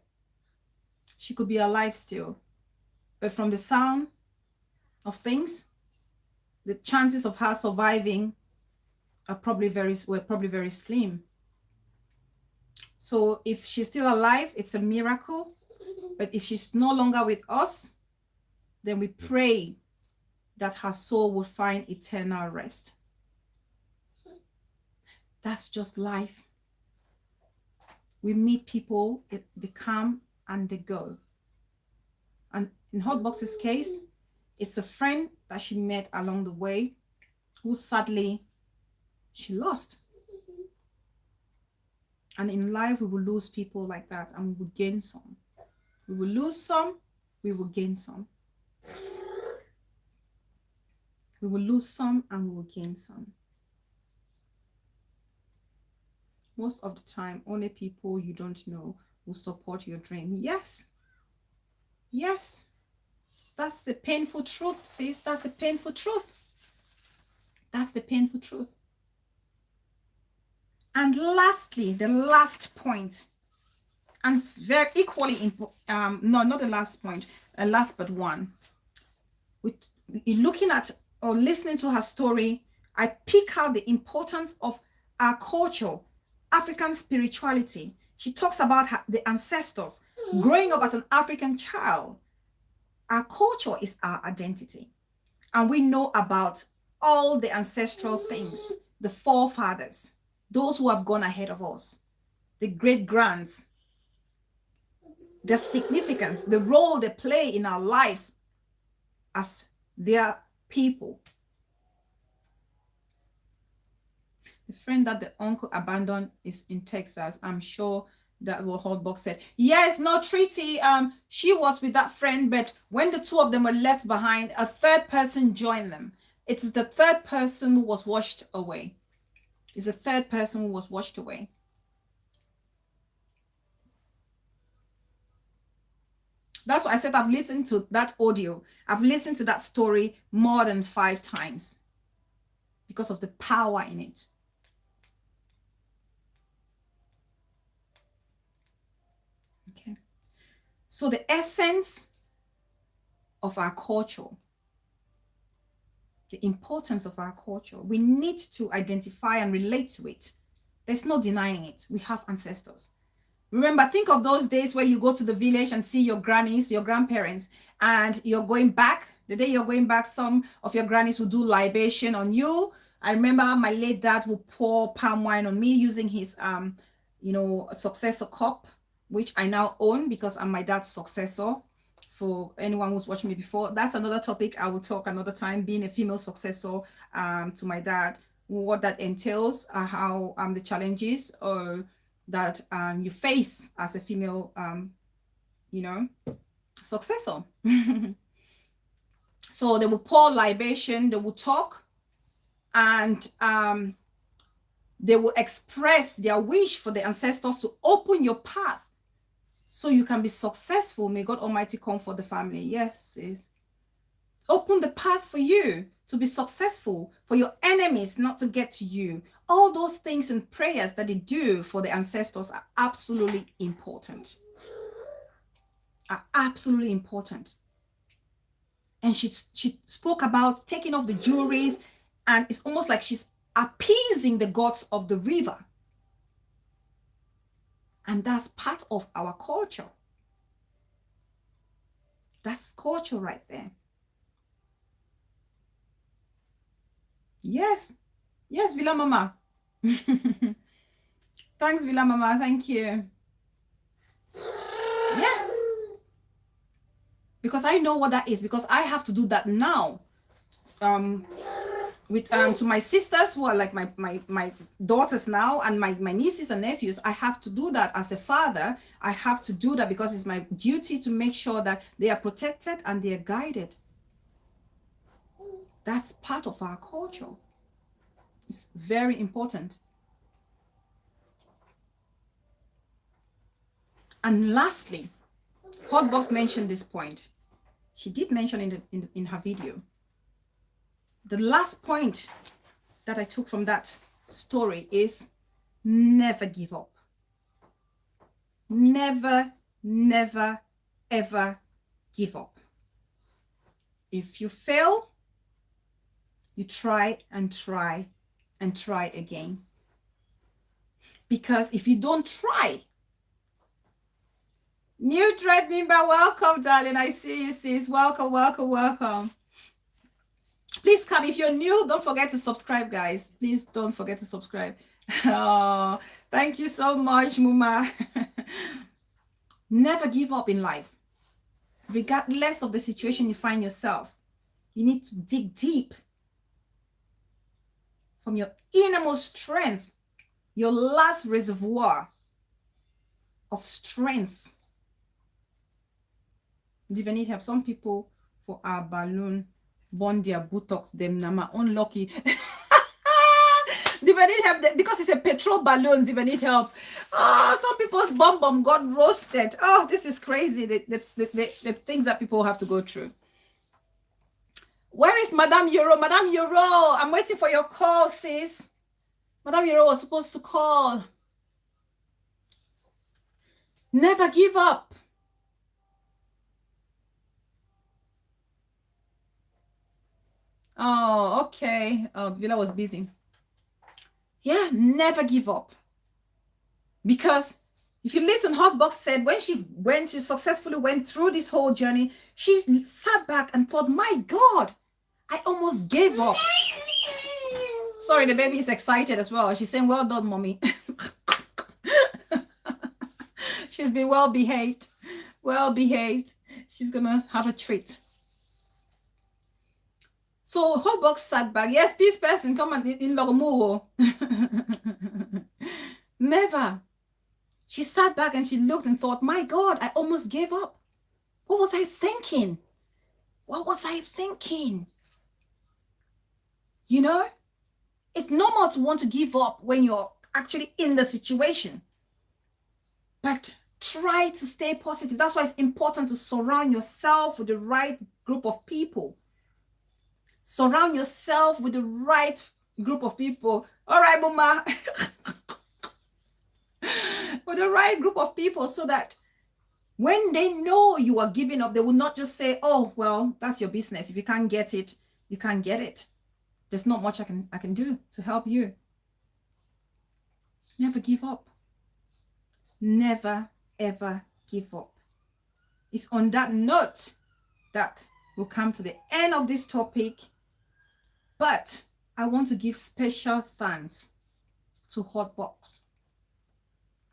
A: She could be alive still. But from the sound of things, the chances of her surviving are probably very slim. So if she's still alive, it's a miracle. But if she's no longer with us, then we pray that her soul will find eternal rest. That's just life. We meet people, they come and they go. And in Hotbox's case, it's a friend that she met along the way who sadly she lost. And in life, we will lose people like that and we will gain some. We will lose some, we will gain some. We will lose some and we will gain some. Most of the time, only people you don't know will support your dream. Yes. Yes. That's the painful truth, sis. That's the painful truth. That's the painful truth. And lastly, the last point, and very equally important, no, not the last point, last but one. With looking at or listening to her story, I pick out the importance of our culture, African spirituality. She talks about the ancestors. Growing up as an African child, our culture is our identity. And we know about all the ancestral things, the forefathers, those who have gone ahead of us, the great-grands, their significance, the role they play in our lives as their people. The friend that the uncle abandoned is in Texas. I'm sure that what Hotbox said. Yes, no treaty. She was with that friend, but when the two of them were left behind, a third person joined them. It's the third person who was washed away. It's the third person who was washed away. That's why I said I've listened to that audio. I've listened to that story more than 5 times because of the power in it. Okay. So the essence of our culture, the importance of our culture, we need to identify and relate to it. There's no denying it. We have ancestors. Remember, think of those days where you go to the village and see your grannies, your grandparents, and you're going back. The day you're going back, some of your grannies will do libation on you. I remember my late dad would pour palm wine on me using his, successor cup, which I now own because I'm my dad's successor. For anyone who's watched me before, that's another topic I will talk another time, being a female successor to my dad, what that entails, how the challenges that you face as a female, successor. So they will pour libation, they will talk, and they will express their wish for the ancestors to open your path so you can be successful. May God Almighty comfort the family. Yes, sis. Open the path for you to be successful, for your enemies not to get to you. All those things and prayers that they do for the ancestors are absolutely important. Are absolutely important. And she spoke about taking off the jewelries, and it's almost like she's appeasing the gods of the river. And that's part of our culture. That's culture right there. Yes. Yes, Villa Mama. Thanks, Villa Mama. Thank you. Yeah. Because I know what that is, because I have to do that now. To my sisters who are like my daughters now, and my nieces and nephews, I have to do that as a father. I have to do that because it's my duty to make sure that they are protected and they are guided. That's part of our culture. It's very important. And lastly, Hotbox mentioned this point. She did mention in her video. The last point that I took from that story is never give up. Never, never, ever give up. If you fail, you try and try and try again. Because if you don't try, new thread member, welcome, darling. I see you, sis. Welcome, welcome, welcome. Please come. If you're new, don't forget to subscribe, guys. Please don't forget to subscribe. Oh, thank you so much, Muma. Never give up in life. Regardless of the situation you find yourself, you need to dig deep from your innermost strength, your last reservoir of strength. If you need help, some people for our balloon burn their buttocks, them nama unlucky. They need help because it's a petrol balloon. They need help. Oh, some people's bum got roasted. Oh, this is crazy. The things that people have to go through. Where is Madame Euro? Madame Euro, I'm waiting for your call, sis. Madame Euro was supposed to call. Never give up. Oh, okay. Villa was busy. Yeah, never give up. Because if you listen, Hotbox said when she successfully went through this whole journey, she sat back and thought, my God, I almost gave up. Sorry, the baby is excited as well. She's saying, well done, mommy. She's been well behaved. Well behaved. She's gonna have a treat. So Hotbox sat back. Yes, peace person, come on in Logomo. Never. She sat back and she looked and thought, my God, I almost gave up. What was I thinking? What was I thinking? You know, it's normal to want to give up when you're actually in the situation. But try to stay positive. That's why it's important to surround yourself with the right group of people. Surround yourself with the right group of people. All right, Mama. With the right group of people so that when they know you are giving up, they will not just say, oh, well, that's your business. If you can't get it, you can't get it. There's not much I can do to help you. Never give up. Never, ever give up. It's on that note that we'll come to the end of this topic. But I want to give special thanks to Hotbox.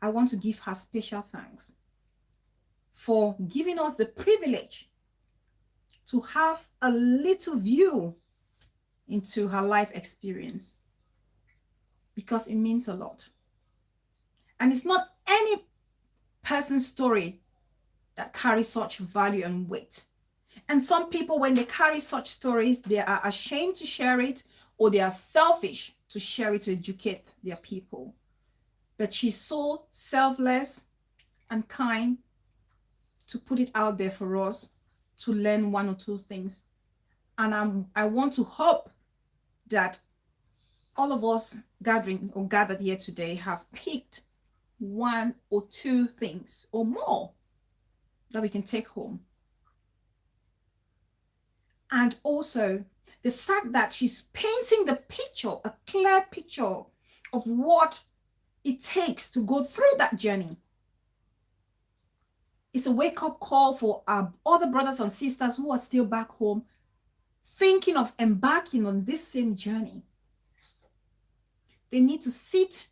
A: I want to give her special thanks for giving us the privilege to have a little view into her life experience, because it means a lot. And it's not any person's story that carries such value and weight. And some people, when they carry such stories, they are ashamed to share it, or they are selfish to share it to educate their people. But she's so selfless and kind to put it out there for us to learn one or two things. And I want to hope that all of us gathered here today have picked one or two things or more that we can take home. And also the fact that she's painting the picture, a clear picture of what it takes to go through that journey. It's a wake-up call for our other brothers and sisters who are still back home thinking of embarking on this same journey. They need to sit.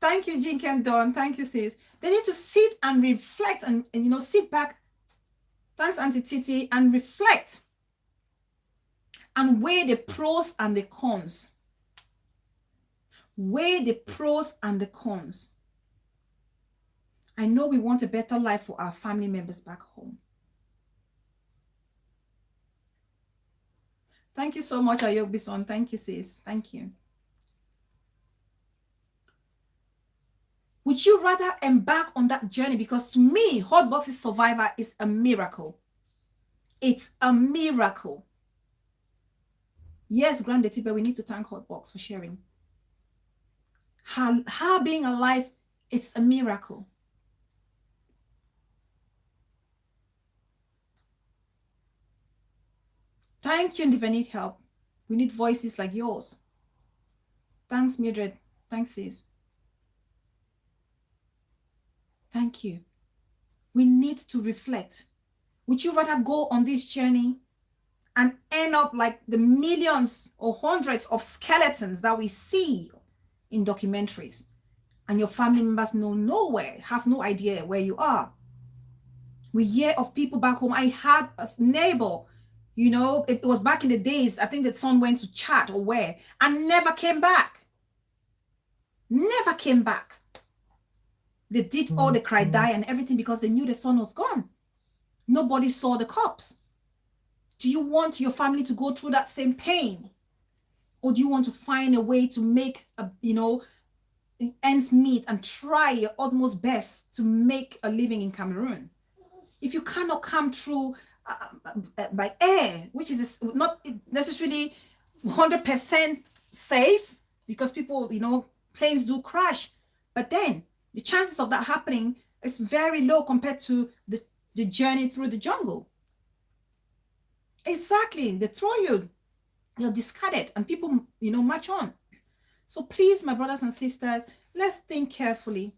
A: Thank you, Jinky and Dawn. Thank you, sis. They need to sit and reflect and sit back. Thanks, Auntie Titi, and reflect and weigh the pros and the cons. Weigh the pros and the cons. I know we want a better life for our family members back home. Thank you so much, Ayobison. Thank you, sis. Thank you. Would you rather embark on that journey? Because to me, Hotbox's survivor is a miracle. It's a miracle. Yes, Grande Tipe, we need to thank Hotbox for sharing. Her being alive, it's a miracle. Thank you, and if I need help, we need voices like yours. Thanks, Mildred. Thanks, sis. Thank you. We need to reflect. Would you rather go on this journey and end up like the millions or hundreds of skeletons that we see in documentaries, and your family members know nowhere, have no idea where you are? We hear of people back home. I had a neighbor, you know, it was back in the days, I think the son went to Chad or where, and never came back. Never came back. They did all the cry die and everything because they knew the son was gone. Nobody saw the cops. Do you want your family to go through that same pain? Or do you want to find a way to make, ends meet and try your utmost best to make a living in Cameroon? If you cannot come through by air, which is not necessarily 100% safe, because people, planes do crash, but then the chances of that happening is very low compared to the journey through the jungle. Exactly. They throw you, you're discarded, and people, march on. So please, my brothers and sisters, let's think carefully.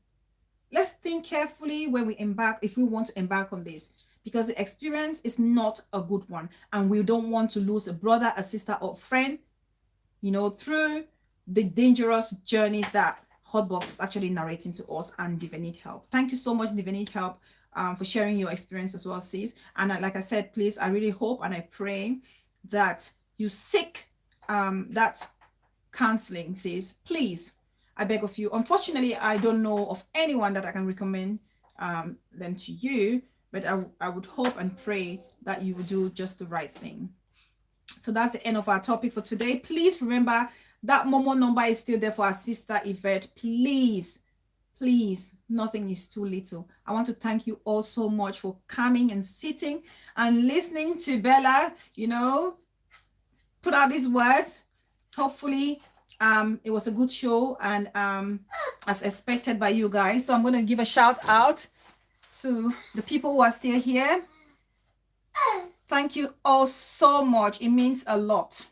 A: Let's think carefully when we embark, if we want to embark on this, because the experience is not a good one, and we don't want to lose a brother, a sister, or friend, through the dangerous journeys that Hotbox is actually narrating to us, and they need help. Thank you so much, they need help, for sharing your experience as well, sis. And like I said, please, I really hope and I pray that you seek that counseling, sis. Please, I beg of you. Unfortunately, I don't know of anyone that I can recommend them to you, but I would hope and pray that you will do just the right thing. So that's the end of our topic for today. Please remember that Momo number is still there for our sister Yvette. Please, nothing is too little. I want to thank you all so much for coming and sitting and listening to Bella, put out these words. Hopefully, it was a good show, and as expected by you guys. So I'm going to give a shout out to the people who are still here. Thank you all so much. It means a lot.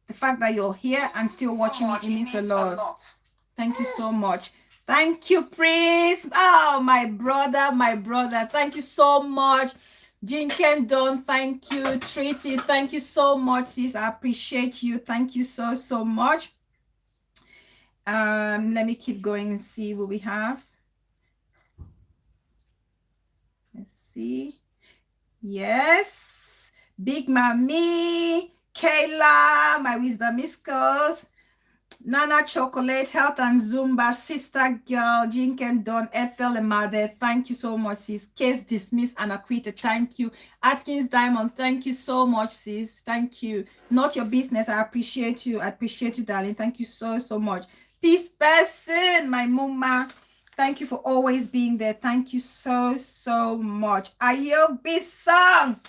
A: The fact that you're here and still watching it means a lot. Thank you so much. Thank you, Prince. Oh, my brother. Thank you so much. Jinken Don, thank you. Treaty, thank you so much, sis. I appreciate you. Thank you so much. Let me keep going and see what we have. Let's see. Yes. Big Mommy, Kayla, my wisdom Miskos, Nana Chocolate, Health and Zumba, Sister Girl, Jinken Don, Ethel and Mother. Thank you so much, sis. Case dismissed and acquitted. Thank you. Atkins Diamond, thank you so much, sis. Thank you. Not your business. I appreciate you. I appreciate you, darling. Thank you so much. Peace person, my mama. Thank you for always being there. Thank you so much. Ayobi Song.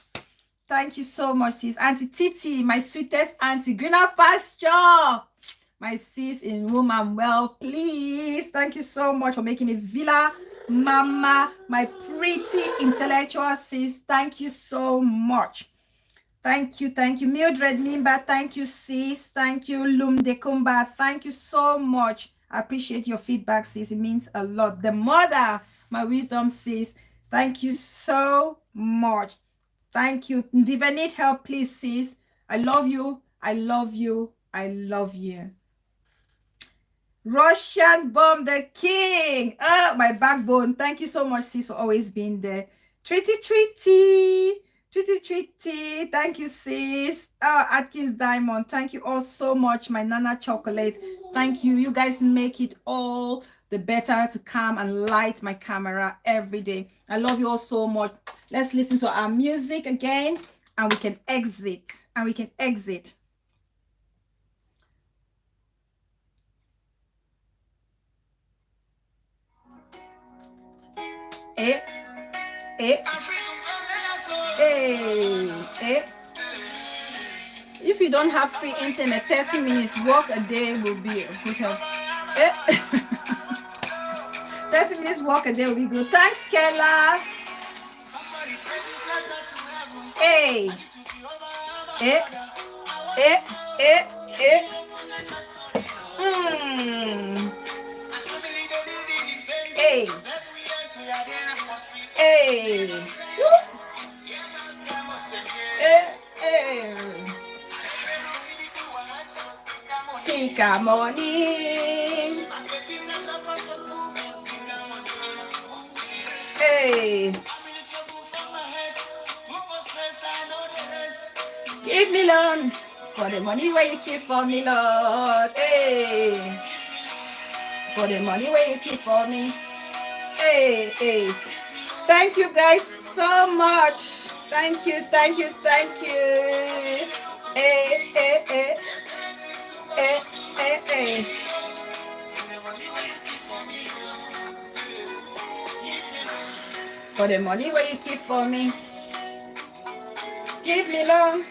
A: Thank you so much, sis. Auntie Titi, my sweetest auntie. Greener pasture. My sis in room and well, please. Thank you so much for making a villa. Mama, my pretty intellectual sis. Thank you so much. Thank you. Mildred Mimba, thank you, sis. Thank you, Lum Dekumba. Thank you so much. I appreciate your feedback, sis. It means a lot. The mother, my wisdom sis. Thank you so much. Thank you. If I need help, please, sis. I love you. I love you. I love you. Russian Bomb the King. Oh, my backbone. Thank you so much, sis, for always being there. Treaty. Thank you, sis. Oh, Atkins Diamond. Thank you all so much. My Nana Chocolate. Thank you. You guys make it all the better to come and light my camera every day. I love you all so much. Let's listen to our music again, and we can exit. Eh, eh, eh. If you don't have free internet, 30 minutes walk a day will be would have. Eh. 30 minutes walk a day will be good. Thanks, Kella. Hey. Eh, eh, eh, eh. Mm. Hey. Hey. Hey. Sika money. Hey. Give me loan for the money where you keep for me, Lord. Hey. For the money where you keep for me. Hey, hey. Thank you guys so much. Thank you, thank you, thank you. Hey, hey, hey. Hey, hey, hey. For the money where you keep for me. Give me long.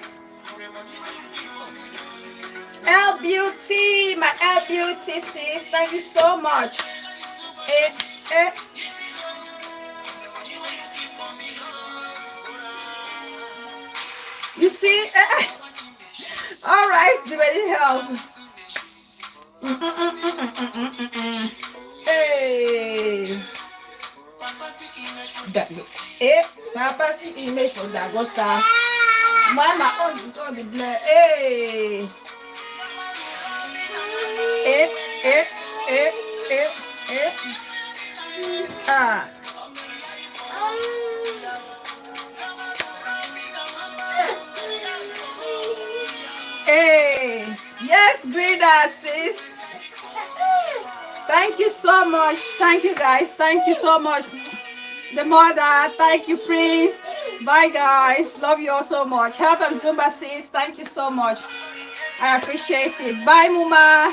A: L Beauty, my L Beauty sis. Thank you so much. Eh, eh. You see? All right, very help. Hey. Papa see image from Dagosta. Mama on the blood. Hey. Ah. Hey. Yes, breeder, sis. Thank you so much. Thank you, guys. Thank you so much. The mother. Thank you, Prince. Bye, guys. Love you all so much. Health and Zumba, sis. Thank you so much. I appreciate it. Bye, Muma.